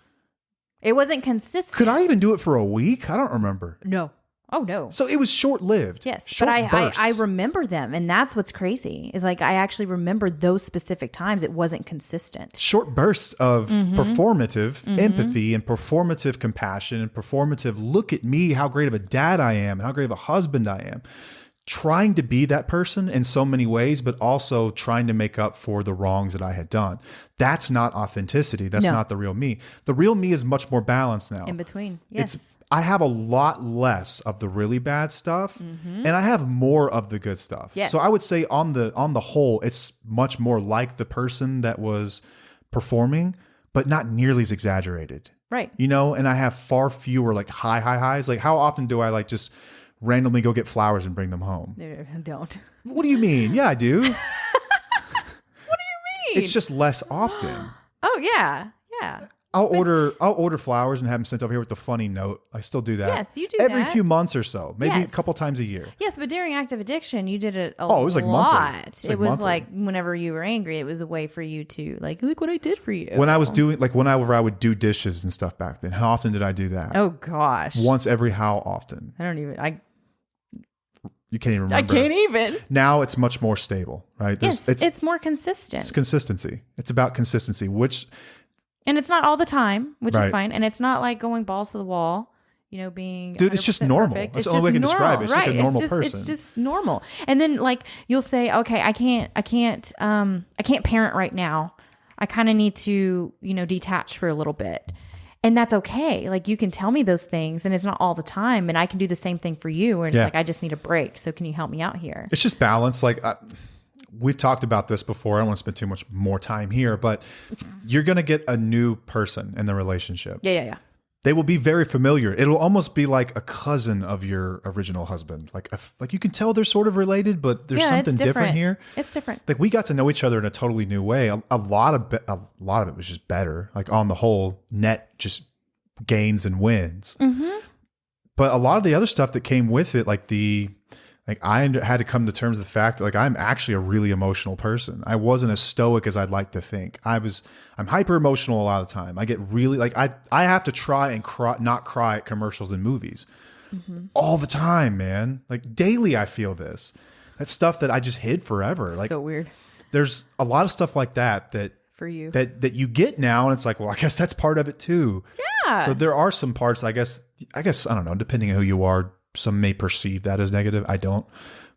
It wasn't consistent. Could I even do it for a week? I don't remember. No. Oh, no. So it was short-lived. Yes, Short but I bursts. remember them, and that's what's crazy. Is like I actually remember those specific times. It wasn't consistent. Short bursts of performative empathy and performative compassion and performative, look at me, how great of a dad I am and how great of a husband I am. Trying to be that person in so many ways, but also trying to make up for the wrongs that I had done. That's not authenticity. That's No. not the real me. The real me is much more balanced now. In between, yes. I have a lot less of the really bad stuff, and I have more of the good stuff. Yes. So I would say on the whole, it's much more like the person that was performing, but not nearly as exaggerated. Right. You know, and I have far fewer like high highs. Like how often do I like just randomly go get flowers and bring them home? Don't. What do you mean? Yeah, I do. What do you mean? It's just less often. Oh yeah, yeah. I'll order flowers and have them sent over here with a funny note. I still do that. Yes, you do every that. few months or so, maybe Yes. a couple times a year. Yes, but during active addiction, you did it a Oh, it was like monthly. lot. It's like It was monthly. like whenever you were angry, it was a way for you to like, look what I did for you. When I was doing like whenever I would do dishes and stuff back then, how often did I do that? Oh gosh. Once every how often? I don't even. You can't even I remember. can't even. Now it's much more stable, right? Yes, it's more consistent. It's consistency. It's about consistency, which And it's not all the time, which is Right. fine. And it's not like going balls to the wall, being Dude, it's just 100% normal. perfect. That's It's the only way I can just describe it. It's like a right. normal It's person. just normal. And then like you'll say, okay, I can't parent right now. I kind of need to, detach for a little bit. And that's okay. Like you can tell me those things and it's not all the time. And I can do the same thing for you. And it's Yeah. like, I just need a break. So can you help me out here? It's just balance. Like we've talked about this before. I don't want to spend too much more time here, but you're going to get a new person in the relationship. Yeah. They will be very familiar. It'll almost be like a cousin of your original husband. Like you can tell they're sort of related, but there's something it's different here. It's different. Like we got to know each other in a totally new way. A lot of it was just better. Like on the whole, net just gains and wins. But a lot of the other stuff that came with it, I had to come to terms with the fact that I'm actually a really emotional person. I wasn't as stoic as I'd like to think. I'm hyper emotional a lot of the time. I get really I have to try and not cry at commercials and movies all the time, man. Like daily, I feel this. That's stuff that I just hid forever. Like so weird there's a lot of stuff like that for you. that you get now, and it's like, well, I guess that's part of it too. Yeah. So there are some parts. I guess I don't know. Depending on who you are. Some may perceive that as negative. I don't,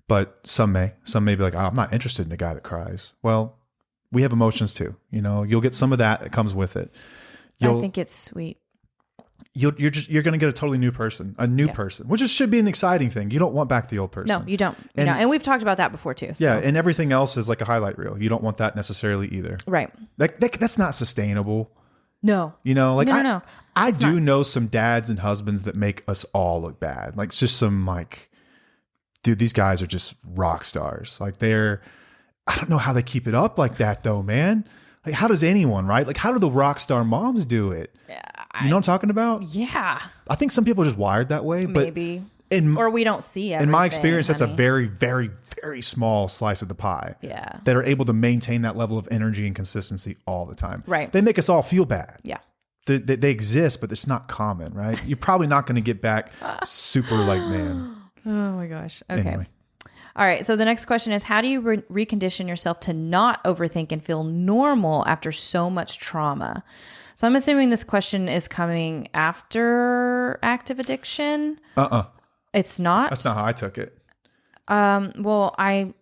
but some may be like, oh, I'm not interested in a guy that cries. Well, we have emotions too. You'll get some of that comes with it. I think it's sweet. You're going to get a totally new person, person, which should be an exciting thing. You don't want back the old person. No, you don't. And we've talked about that before too. So. Yeah. And everything else is like a highlight reel. You don't want that necessarily either. Right. That's not sustainable. No. No. I do not. know some dads and husbands that make us all look bad. Like it's just some dude, these guys are just rock stars. Like I don't know how they keep it up like that though, man. Like how does anyone, right? Like how do the rock star moms do it? You know what I'm talking about? Yeah. I think some people are just wired that way, but Maybe. Or we don't see everything. in my experience, that's a honey. very, very, very small slice of the pie. Yeah. That are able to maintain that level of energy and consistency all the time. Right. They make us all feel bad. Yeah. they exist, but it's not common, right? You're probably not going to get back super like, man. Oh my gosh. Okay. Anyway. All right. So the next question is, how do you recondition yourself to not overthink and feel normal after so much trauma? So I'm assuming this question is coming after active addiction. It's not. That's not how I took it. Well, I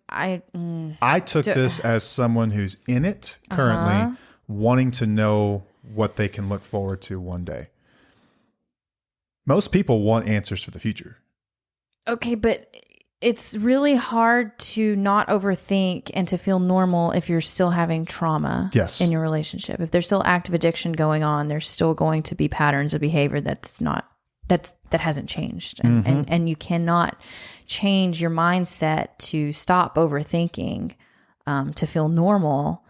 took this as someone who's in it currently, wanting to know what they can look forward to one day. Most people want answers for the future. Okay, but it's really hard to not overthink and to feel normal if you're still having trauma in your relationship. If there's still active addiction going on, there's still going to be patterns of behavior that hasn't changed. And you cannot change your mindset to stop overthinking to feel normal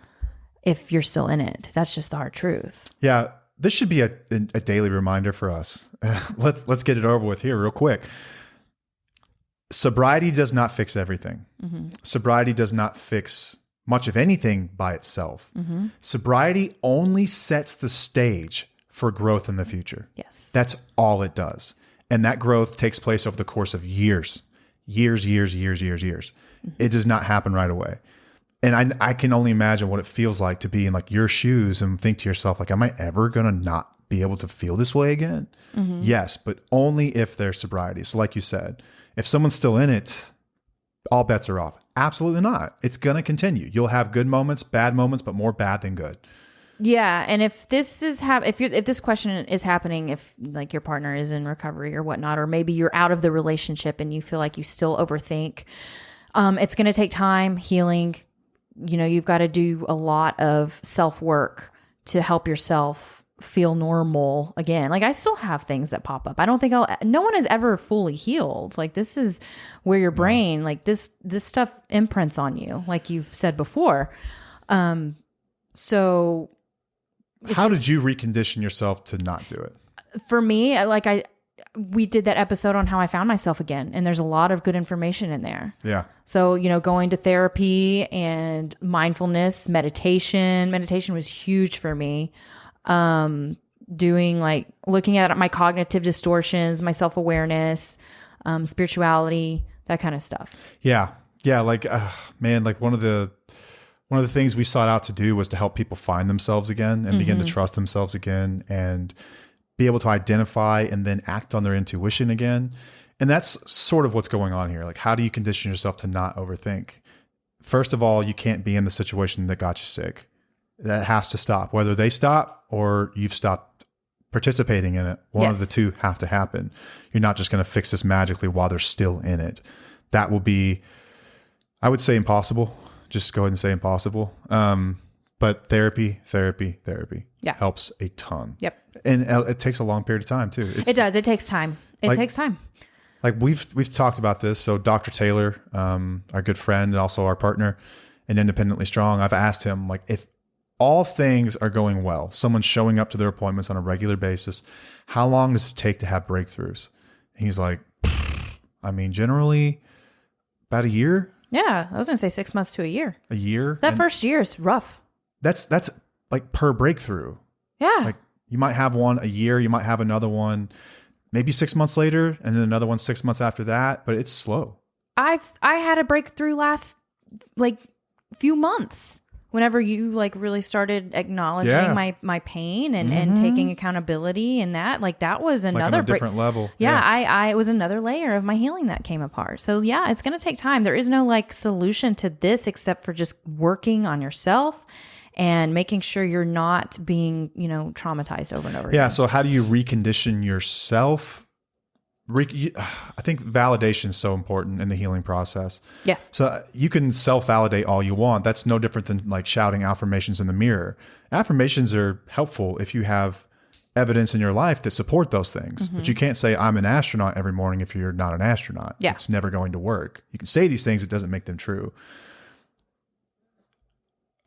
if you're still in it. That's just the hard truth. Yeah. This should be a daily reminder for us. Let's get it over with here real quick. Sobriety does not fix everything. Sobriety does not fix much of anything by itself. Sobriety only sets the stage for growth in the future. Yes. That's all it does. And that growth takes place over the course of years. It does not happen right away. And I can only imagine what it feels like to be in like your shoes and think to yourself, like, am I ever going to not be able to feel this way again? Yes, but only if there's sobriety. So like you said, if someone's still in it, all bets are off. Absolutely not. It's going to continue. You'll have good moments, bad moments, but more bad than good. Yeah, and if this is if this question is happening, if like your partner is in recovery or whatnot, or maybe you're out of the relationship and you feel like you still overthink, it's going to take time, healing. You know, you've got to do a lot of self-work to help yourself feel normal again. Like I still have things that pop up. I don't think no one is ever fully healed. Like this is where your brain, like this stuff imprints on you, like you've said before. So how did you recondition yourself to not do it? For me, we did that episode on how I found myself again, and there's a lot of good information in there. Yeah. So, you know, going to therapy and mindfulness, meditation was huge for me. Doing like looking at my cognitive distortions, my self-awareness, spirituality, that kind of stuff. Yeah. Yeah. Like, man, like one of the things we sought out to do was to help people find themselves again and begin to trust themselves again and be able to identify and then act on their intuition again. And that's sort of what's going on here. Like, how do you condition yourself to not overthink? First of all, you can't be in the situation that got you sick. That has to stop. Whether they stop or you've stopped participating in it, one of the two have to happen. You're not just going to fix this magically while they're still in it. That will be, I would say, impossible. Just go ahead and say impossible. But therapy helps a ton. Yep. And it takes a long period of time too. It does. It takes time. It takes time. Like we've talked about this. So Dr. Taylor, our good friend and also our partner in Independently Strong, I've asked him, like, if all things are going well, someone's showing up to their appointments on a regular basis, how long does it take to have breakthroughs? And he's like, I mean, generally about a year. Yeah. I was going to say 6 months to a year. A year. That first year is rough. That's like per breakthrough. Yeah. Like you might have one a year, you might have another one maybe 6 months later, and then another one 6 months after that, but it's slow. I had a breakthrough last like few months whenever you like really started acknowledging my pain and taking accountability, and that was another like on a different level. Yeah. It was another layer of my healing that came apart. So yeah, it's going to take time. There is no like solution to this except for just working on yourself and making sure you're not being, you know, traumatized over and over again. So how do you recondition yourself? I think validation is so important in the healing process. Yeah. So you can self-validate all you want. That's no different than like shouting affirmations in the mirror. Affirmations are helpful if you have evidence in your life that support those things. But you can't say, I'm an astronaut every morning if you're not an astronaut. Yeah. It's never going to work. You can say these things, it doesn't make them true.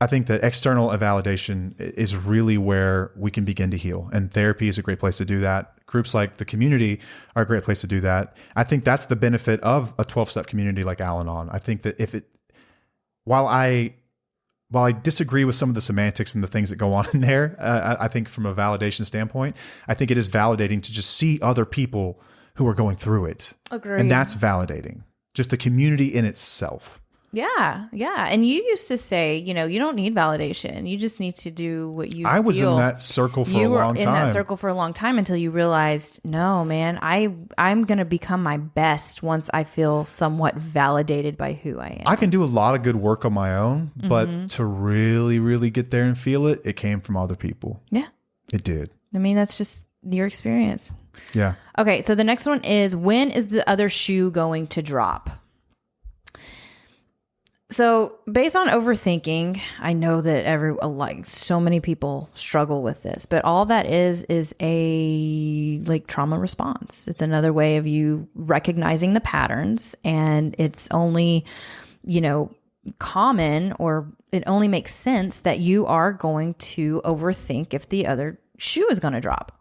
I think that external validation is really where we can begin to heal. And therapy is a great place to do that. Groups like the community are a great place to do that. I think that's the benefit of a 12-step community like Al-Anon. I think that while I while I disagree with some of the semantics and the things that go on in there, I think from a validation standpoint, I think it is validating to just see other people who are going through it. Agreed. And that's validating. Just the community in itself. Yeah. Yeah. And you used to say, you don't need validation. You just need to do what you I was feel. in that circle for a long time. You were in that circle for a long time until you realized, no, man, I'm going to become my best once I feel somewhat validated by who I am. I can do a lot of good work on my own, but to really, really get there and feel it, it came from other people. Yeah. It did. I mean, that's just your experience. Yeah. Okay. So the next one is, when is the other shoe going to drop? So based on overthinking, I know that so many people struggle with this, but all that is a trauma response. It's another way of you recognizing the patterns, and it's only, common, or it only makes sense that you are going to overthink if the other shoe is going to drop.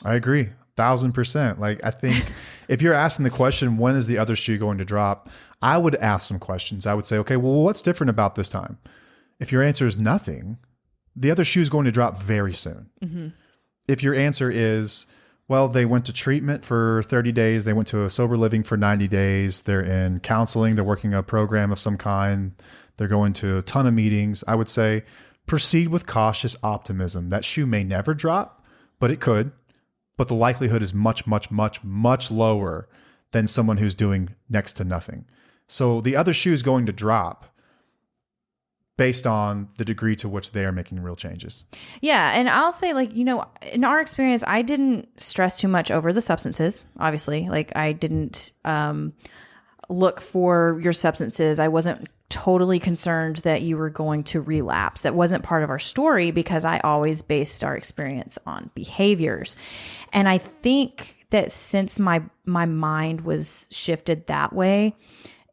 I agree. 1,000%. I think if you're asking the question, when is the other shoe going to drop? I would ask some questions. I would say, okay, well, what's different about this time? If your answer is nothing, the other shoe is going to drop very soon. Mm-hmm. If your answer is, well, they went to treatment for 30 days, they went to a sober living for 90 days, they're in counseling, they're working a program of some kind, they're going to a ton of meetings, I would say proceed with cautious optimism. That shoe may never drop, but it could. But the likelihood is much, much, much, much lower than someone who's doing next to nothing. So the other shoe is going to drop based on the degree to which they are making real changes. Yeah. And I'll say, in our experience, I didn't stress too much over the substances, obviously. I didn't look for your substances. I wasn't totally concerned that you were going to relapse. That wasn't part of our story because I always based our experience on behaviors. And I think that since my mind was shifted that way,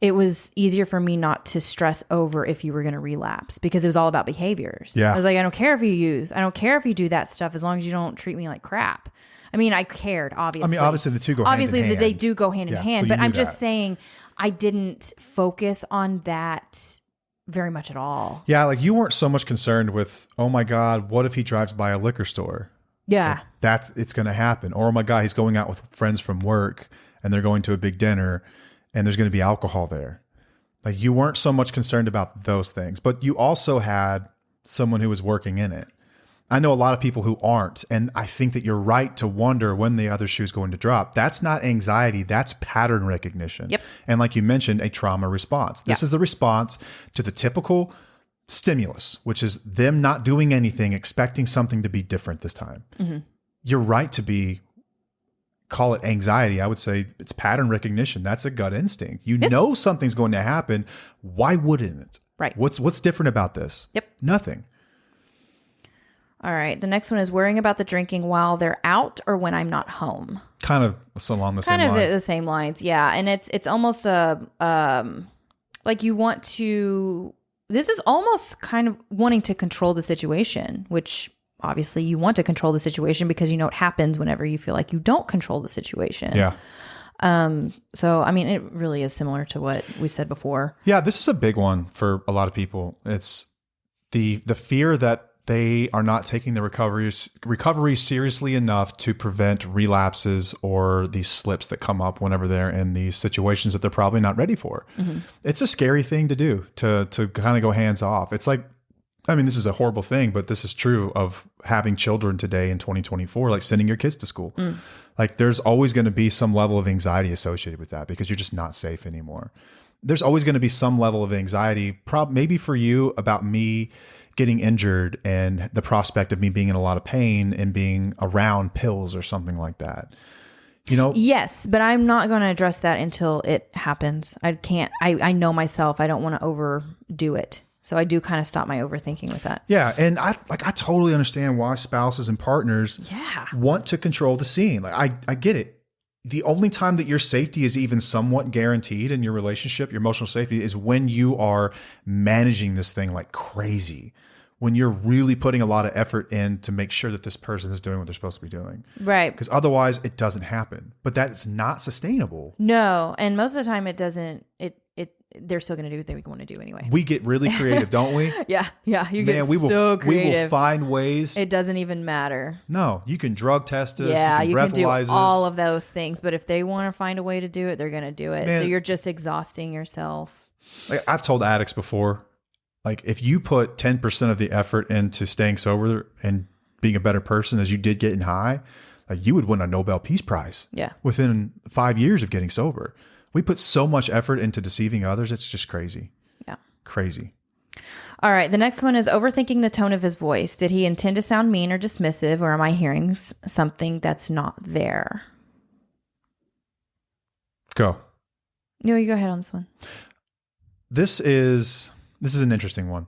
it was easier for me not to stress over if you were going to relapse, because it was all about behaviors. Yeah. I was like, I don't care if you use, I don't care if you do that stuff, as long as you don't treat me like crap. I mean, I cared, obviously. Obviously the two go hand in hand. Obviously they do go hand in hand, so but I'm that. just saying I didn't focus on that very much at all. Yeah, you weren't so much concerned with, oh my God, what if he drives by a liquor store? Yeah. It's going to happen. Or, oh my God, he's going out with friends from work and they're going to a big dinner and there's going to be alcohol there. You weren't so much concerned about those things, but you also had someone who was working in it. I know a lot of people who aren't, and I think that you're right to wonder when the other shoe is going to drop. That's not anxiety, that's pattern recognition. Yep. And like you mentioned, a trauma response. This is the response to the typical stimulus, which is them not doing anything, expecting something to be different this time. Mm-hmm. You're right to call it anxiety. I would say it's pattern recognition. That's a gut instinct. You know something's going to happen. Why wouldn't it? Right. What's different about this? Yep. Nothing. All right. The next one is worrying about the drinking while they're out or when I'm not home. Kind of along the same line. Kind of the same lines. Yeah. And it's almost you want to, this is almost kind of wanting to control the situation, which obviously you want to control the situation because you know what happens whenever you feel like you don't control the situation. Yeah. So, I mean, it really is similar to what we said before. Yeah. This is a big one for a lot of people. It's the fear that they are not taking the recovery seriously enough to prevent relapses or these slips that come up whenever they're in these situations that they're probably not ready for. Mm-hmm. It's a scary thing to do, to kind of go hands off. It's this is a horrible thing, but this is true of having children today in 2024, sending your kids to school. Mm. There's always going to be some level of anxiety associated with that because you're just not safe anymore. There's always going to be some level of anxiety, maybe for you, about me getting injured and the prospect of me being in a lot of pain and being around pills or something like that. Yes, but I'm not going to address that until it happens. I can't. I know myself. I don't want to overdo it. So I do kind of stop my overthinking with that. Yeah. And I totally understand why spouses and partners want to control the scene. I get it. The only time that your safety is even somewhat guaranteed in your relationship, your emotional safety, is when you are managing this thing like crazy, when you're really putting a lot of effort in to make sure that this person is doing what they're supposed to be doing. Right. Because otherwise it doesn't happen. But that is not sustainable. No. And most of the time it doesn't, they're still going to do what they want to do anyway. We get really creative, don't we? Yeah. You Man, get so creative. We will find ways. It doesn't even matter. No, you can drug test us. Yeah, you can do breathalyze us. all of those things. But if they want to find a way to do it, they're going to do it. Man, so you're just exhausting yourself. Like I've told addicts before, like if you put 10% of the effort into staying sober and being a better person as you did getting high, like you would win a Nobel Peace Prize. Yeah. Within 5 years of getting sober. We put so much effort into deceiving others. It's just crazy. Yeah. Crazy. All right. The next one is overthinking the tone of his voice. Did he intend to sound mean or dismissive, or am I hearing something that's not there? Go. No, you go ahead on this one. This is an interesting one.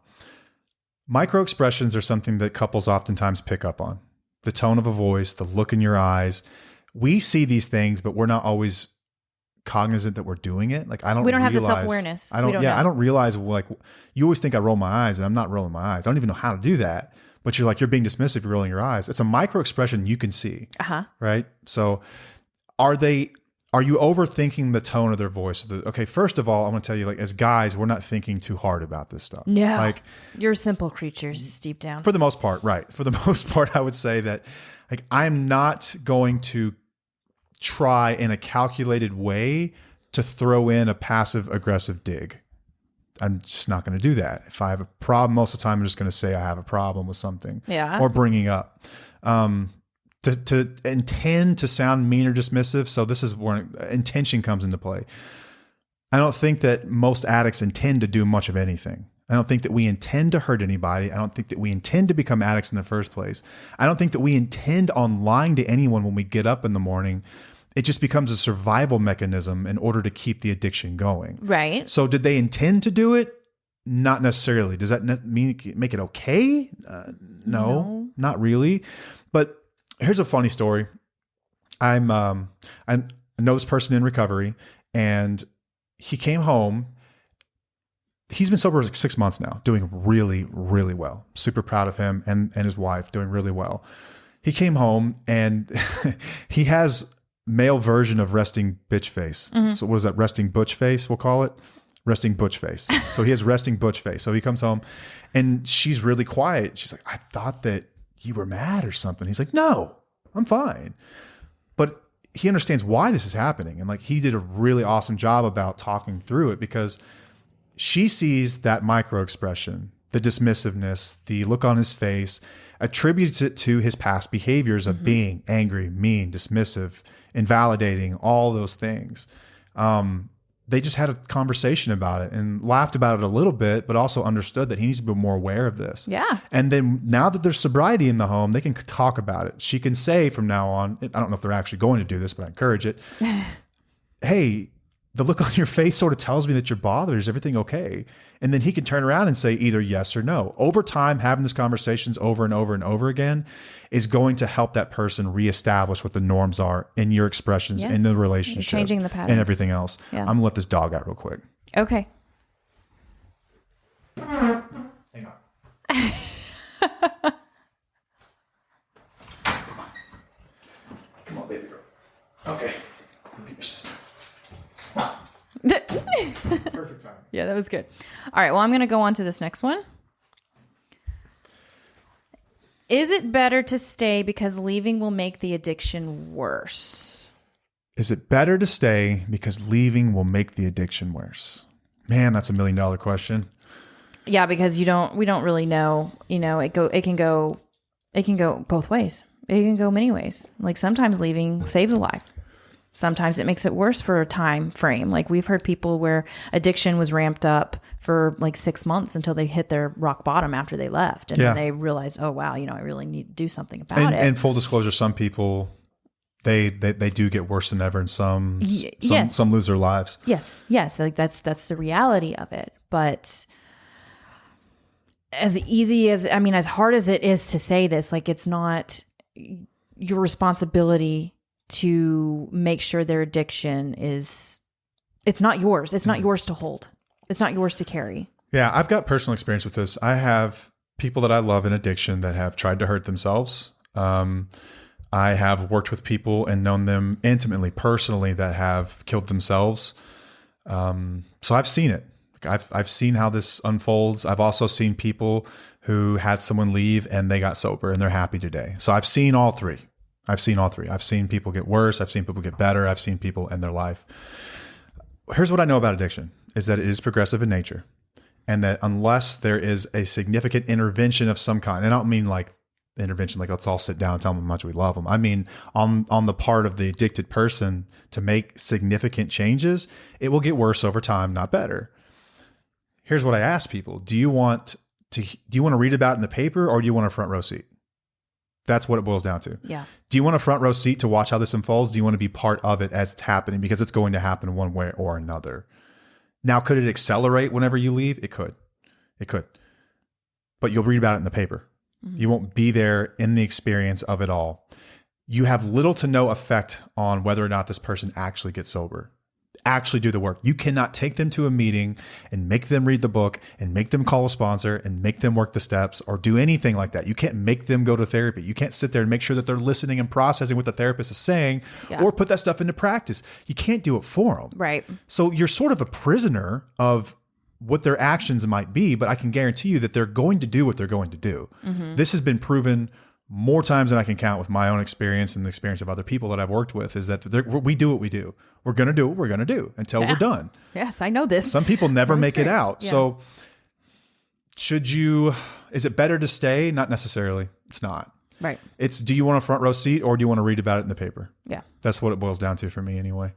Micro expressions are something that couples oftentimes pick up on. The tone of a voice, the look in your eyes. We see these things, but we're not always cognizant that we're doing it. Like we don't have the self-awareness. I don't realize, like, you always think I roll my eyes, and I'm not rolling my eyes. I don't even know how to do that. But you're being dismissive, you're rolling your eyes. It's a micro expression you can see. Right? So are you overthinking the tone of their voice? Okay, first of all, I want to tell you, like, as guys, we're not thinking too hard about this stuff. No. Like, you're simple creatures deep down. For the most part, right. For the most part, I would say that, like, I'm not going to try in a calculated way to throw in a passive aggressive dig. I'm just not going to do that. If I have a problem, most of the time I'm just going to say I have a problem with something. Yeah. Or bringing up. To intend to sound mean or dismissive. So this is where intention comes into play. I don't think that most addicts intend to do much of anything. I don't think that we intend to hurt anybody. I don't think that we intend to become addicts in the first place. I don't think that we intend on lying to anyone when we get up in the morning. It just becomes a survival mechanism in order to keep the addiction going. Right. So did they intend to do it? Not necessarily. Does that mean make it okay? No, not really. But here's a funny story. I know this person in recovery, and he came home. He's been sober like 6 months now, doing really, really well. Super proud of him and his wife, doing really well. He came home and he has male version of resting bitch face. Mm-hmm. So what is that? Resting butch face, we'll call it. Resting butch face. So he has resting butch face. So he comes home and she's really quiet. She's like, I thought that you were mad or something. He's like, no, I'm fine. But he understands why this is happening. And like, he did a really awesome job about talking through it, because she sees that micro expression, the dismissiveness, the look on his face, attributes it to his past behaviors of being angry, mean, dismissive, invalidating, all those things. They just had a conversation about it and laughed about it a little bit, but also understood that he needs to be more aware of this. Yeah. And then now that there's sobriety in the home, they can talk about it. She can say from now on, I don't know if they're actually going to do this, but I encourage it. Hey, the look on your face sort of tells me that you're bothered. Is everything okay? And then he can turn around and say either yes or no. Over time, having these conversations over and over and over again is going to help that person reestablish what the norms are in your expressions, in the relationship, you're changing the patterns and everything else. Yeah. I'm gonna let this dog out real quick. Okay. Hang on. Come on, baby girl. Okay. Go get your sister. Perfect time. Yeah, that was good. All right. Well, I'm going to go on to this next one. Is it better to stay because leaving will make the addiction worse? Is it better to stay because leaving will make the addiction worse? Man, that's $1 million question. Yeah, because we don't really know. You know, it can go both ways. It can go many ways. Like sometimes leaving saves a life. Sometimes it makes it worse for a time frame. Like we've heard people where addiction was ramped up for like 6 months until they hit their rock bottom after they left. And then they realized, oh, wow, I really need to do something about it. And full disclosure, some people, they do get worse than ever, and some lose their lives. Yes. Like that's the reality of it. But as hard as it is to say this, like it's not your responsibility to make sure their addiction it's not yours. It's not yours to hold. It's not yours to carry. Yeah, I've got personal experience with this. I have people that I love in addiction that have tried to hurt themselves. I have worked with people and known them intimately, personally, that have killed themselves. So I've seen it. I've seen how this unfolds. I've also seen people who had someone leave and they got sober and they're happy today. So I've seen all three. I've seen people get worse. I've seen people get better. I've seen people end their life. Here's what I know about addiction is that it is progressive in nature, and that unless there is a significant intervention of some kind, and I don't mean like intervention, like let's all sit down and tell them how much we love them. I mean, on the part of the addicted person to make significant changes, it will get worse over time, not better. Here's what I ask people. Do you want to read about it in the paper, or do you want a front row seat? That's what it boils down to. Yeah. Do you want a front row seat to watch how this unfolds? Do you want to be part of it as it's happening? Because it's going to happen one way or another. Now, could it accelerate whenever you leave? It could. But you'll read about it in the paper. Mm-hmm. You won't be there in the experience of it all. You have little to no effect on whether or not this person actually gets sober. Actually do the work. You cannot take them to a meeting and make them read the book and make them call a sponsor and make them work the steps or do anything like that. You can't make them go to therapy. You can't sit there and make sure that they're listening and processing what the therapist is saying or put that stuff into practice. You can't do it for them. Right. So you're sort of a prisoner of what their actions might be, but I can guarantee you that they're going to do what they're going to do. Mm-hmm. This has been proven more times than I can count with my own experience and the experience of other people that I've worked with, is that we do what we do. We're going to do what we're going to do until we're done. Yes, I know this. Some people never make it out. Yeah. So is it better to stay? Not necessarily. It's not. Right. It's, do you want a front row seat or do you want to read about it in the paper? Yeah. That's what it boils down to for me anyway.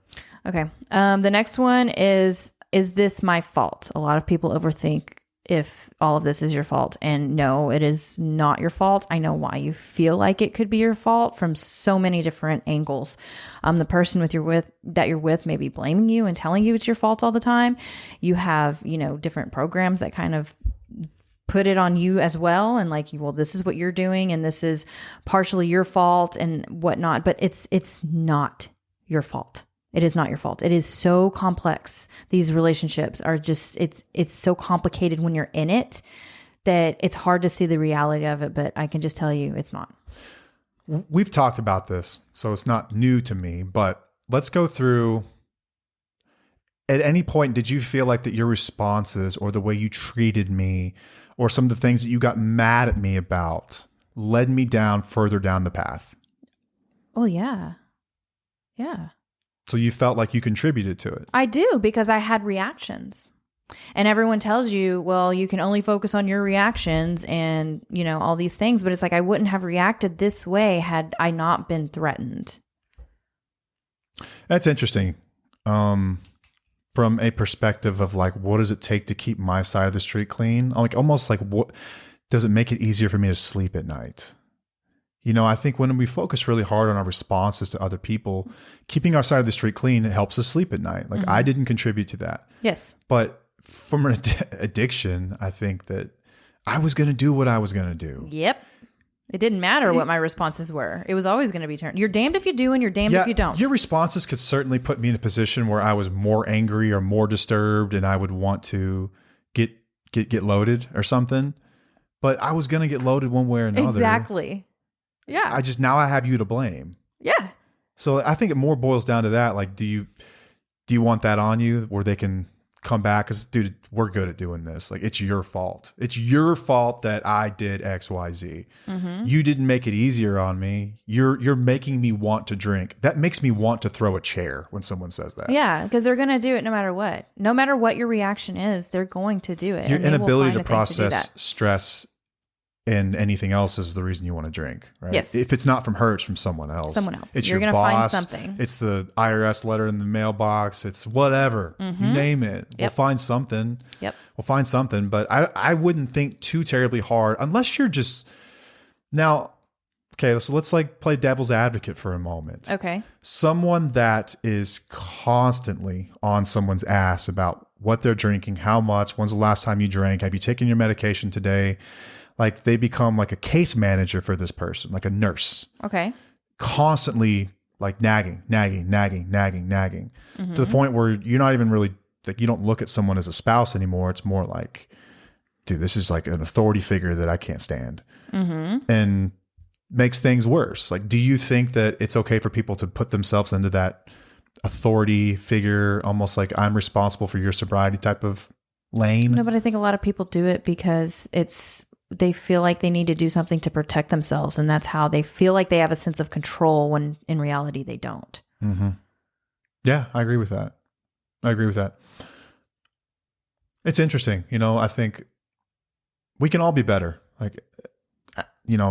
Okay. The next one is this my fault? A lot of people overthink if all of this is your fault. And no, it is not your fault. I know why you feel like it could be your fault from so many different angles. The person that you're with may be blaming you and telling you it's your fault all the time. You have, different programs that kind of put it on you as well. And like, well, this is what you're doing and this is partially your fault and whatnot, but it's not your fault. It is not your fault. It is so complex. These relationships are just, it's so complicated when you're in it that it's hard to see the reality of it, but I can just tell you it's not. We've talked about this, so it's not new to me, but let's go through. At any point, did you feel like that your responses or the way you treated me or some of the things that you got mad at me about led me further down the path? Oh, yeah. Yeah. So you felt like you contributed to it? I do, because I had reactions. And everyone tells you, well, you can only focus on your reactions and, all these things. But it's like, I wouldn't have reacted this way had I not been threatened. That's interesting. From a perspective of like, what does it take to keep my side of the street clean? Like almost like, what does it make it easier for me to sleep at night? I think when we focus really hard on our responses to other people, keeping our side of the street clean, it helps us sleep at night. Like I didn't contribute to that. Yes. But from an addiction, I think that I was going to do what I was going to do. Yep. It didn't matter what my responses were. It was always going to be turned. You're damned if you do and you're damned if you don't. Your responses could certainly put me in a position where I was more angry or more disturbed and I would want to get loaded or something. But I was going to get loaded one way or another. Exactly. Yeah. Now I have you to blame. Yeah. So I think it more boils down to that. Like, do you want that on you where they can come back? Cause dude, we're good at doing this. Like, it's your fault. It's your fault that I did X, Y, Z. Mm-hmm. You didn't make it easier on me. You're making me want to drink. That makes me want to throw a chair when someone says that. Yeah. Cause they're going to do it no matter what. No matter what your reaction is, they're going to do it. Your inability to process stress and anything else is the reason you want to drink, right? Yes. If it's not from her, it's from someone else. It's You're your find boss. something. It's the IRS letter in the mailbox. It's whatever. You name it. Yep. We'll find something. Yep. We'll find something. But I wouldn't think too terribly hard unless you're just now. Okay, so let's like play devil's advocate for a moment. Okay. Someone that is constantly on someone's ass about what they're drinking, how much, when's the last time you drank, have you taken your medication today? Like they become like a case manager for this person, like a nurse. Okay. Constantly like nagging to the point where you're not even really like, you don't look at someone as a spouse anymore. It's more like, dude, this is like an authority figure that I can't stand. And makes things worse. Like, do you think that it's okay for people to put themselves into that authority figure, almost like I'm responsible for your sobriety type of lane. No, but I think a lot of people do it because they feel like they need to do something to protect themselves. And that's how they feel like they have a sense of control when in reality they don't. Mm-hmm. Yeah, I agree with that. It's interesting. I think we can all be better. Like,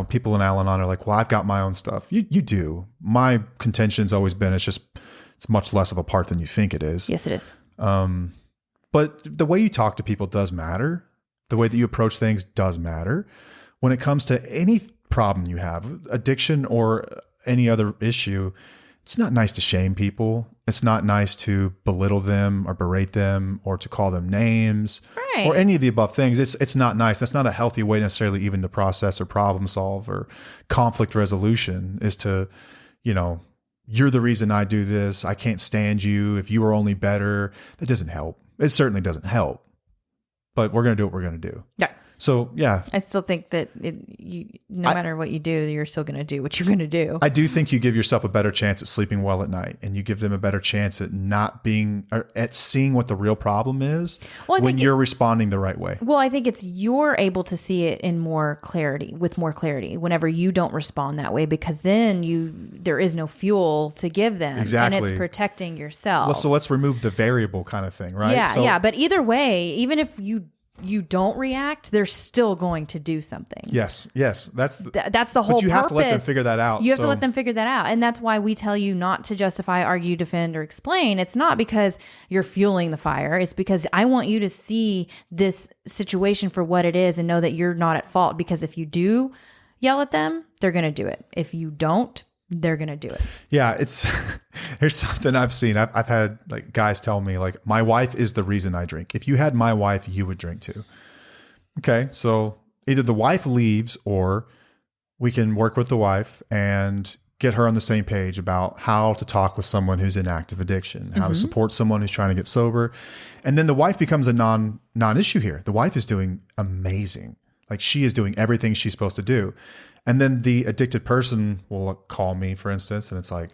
people in Al-Anon are like, well, I've got my own stuff. You do. My contention's always been, it's much less of a part than you think it is. Yes, it is. But the way you talk to people does matter. The way that you approach things does matter. When it comes to any problem you have, addiction or any other issue, it's not nice to shame people. It's not nice to belittle them or berate them or to call them names or any of the above things. It's not nice. That's not a healthy way necessarily even to process or problem solve or conflict resolution, is to, you're the reason I do this. I can't stand you. If you were only better. That doesn't help. It certainly doesn't help. But we're going to do what we're going to do. Yeah. So, yeah. I still think that no matter what you do, you're still going to do what you're going to do. I do think you give yourself a better chance at sleeping well at night, and you give them a better chance at not being, or at seeing what the real problem is when you're responding the right way. Well, I think you're able to see it with more clarity whenever you don't respond that way, because then there is no fuel to give them. Exactly. And it's protecting yourself. So let's remove the variable kind of thing, right? Yeah. But either way, even if you don't react, they're still going to do something. Yes. That's the whole purpose. But you have to let them figure that out. You have to let them figure that out. And that's why we tell you not to justify, argue, defend, or explain. It's not because you're fueling the fire. It's because I want you to see this situation for what it is and know that you're not at fault. Because if you do yell at them, they're going to do it. If you don't, they're going to do it. Yeah, here's something I've seen. I've had like guys tell me, like, my wife is the reason I drink. If you had my wife, you would drink too. Okay, so either the wife leaves or we can work with the wife and get her on the same page about how to talk with someone who's in active addiction, how to support someone who's trying to get sober. And then the wife becomes a non-issue here. The wife is doing amazing. Like, she is doing everything she's supposed to do. And then the addicted person will call me, for instance, and it's like,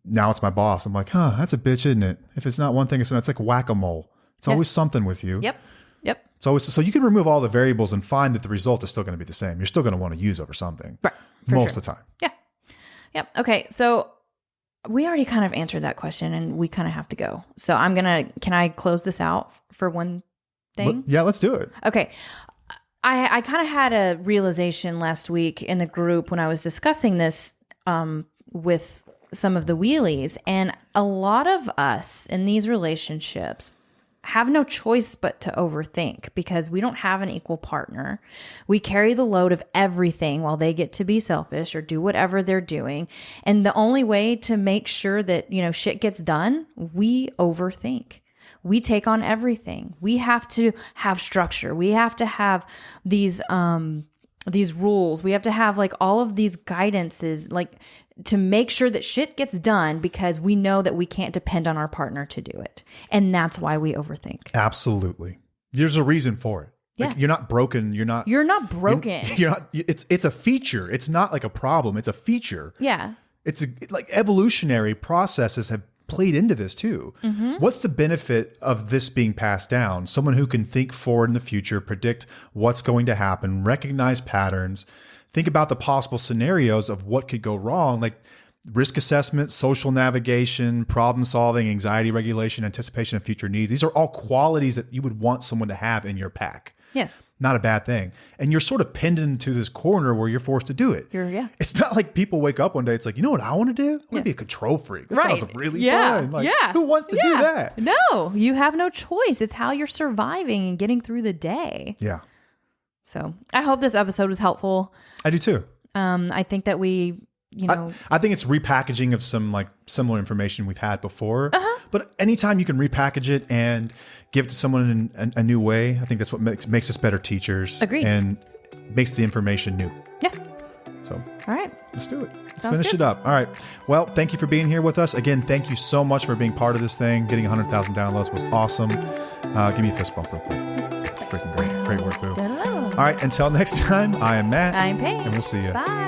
now it's my boss. I'm like, that's a bitch, isn't it? If it's not one thing, it's like whack-a-mole. It's always something with you. Yep. It's always, so you can remove all the variables and find that the result is still going to be the same. You're still going to want to use over something. Right. Most of the time. Yeah. Yep. Okay. So we already kind of answered that question and we kind of have to go. So can I close this out for one thing? Yeah, let's do it. Okay. I kind of had a realization last week in the group when I was discussing this with some of the wheelies, and a lot of us in these relationships have no choice but to overthink because we don't have an equal partner. We carry the load of everything while they get to be selfish or do whatever they're doing. And the only way to make sure that, shit gets done, we overthink. We take on everything. We have to have structure. We have to have these rules. We have to have like all of these guidances, like to make sure that shit gets done because we know that we can't depend on our partner to do it. And that's why we overthink. Absolutely. There's a reason for it. Yeah. Like, you're not broken. You're not broken. You're not, it's a feature. It's not like a problem. It's a feature. Yeah. It's like evolutionary processes have played into this too. Mm-hmm. What's the benefit of this being passed down? Someone who can think forward in the future, predict what's going to happen, recognize patterns, think about the possible scenarios of what could go wrong, like risk assessment, social navigation, problem solving, anxiety regulation, anticipation of future needs. These are all qualities that you would want someone to have in your pack. Yes. Not a bad thing. And you're sort of pinned into this corner where you're forced to do it. It's not like people wake up one day, it's like, you know what I want to do? I want to be a control freak. That sounds really fun. Like, who wants to do that? No, you have no choice. It's how you're surviving and getting through the day. Yeah. So I hope this episode was helpful. I do too. I think that we, I think it's repackaging of some like similar information we've had before. But anytime you can repackage it and give it to someone in a new way, I think that's what makes us better teachers. Agreed. And makes the information new. Yeah. So, all right. Let's do it. Let's finish it up. All right. Well, thank you for being here with us. Again, thank you so much for being part of this thing. Getting 100,000 downloads was awesome. Give me a fist bump real quick. Freaking great. Great work, boo. All right. Until next time, I am Matt. I'm Paige. And we'll see you. Bye.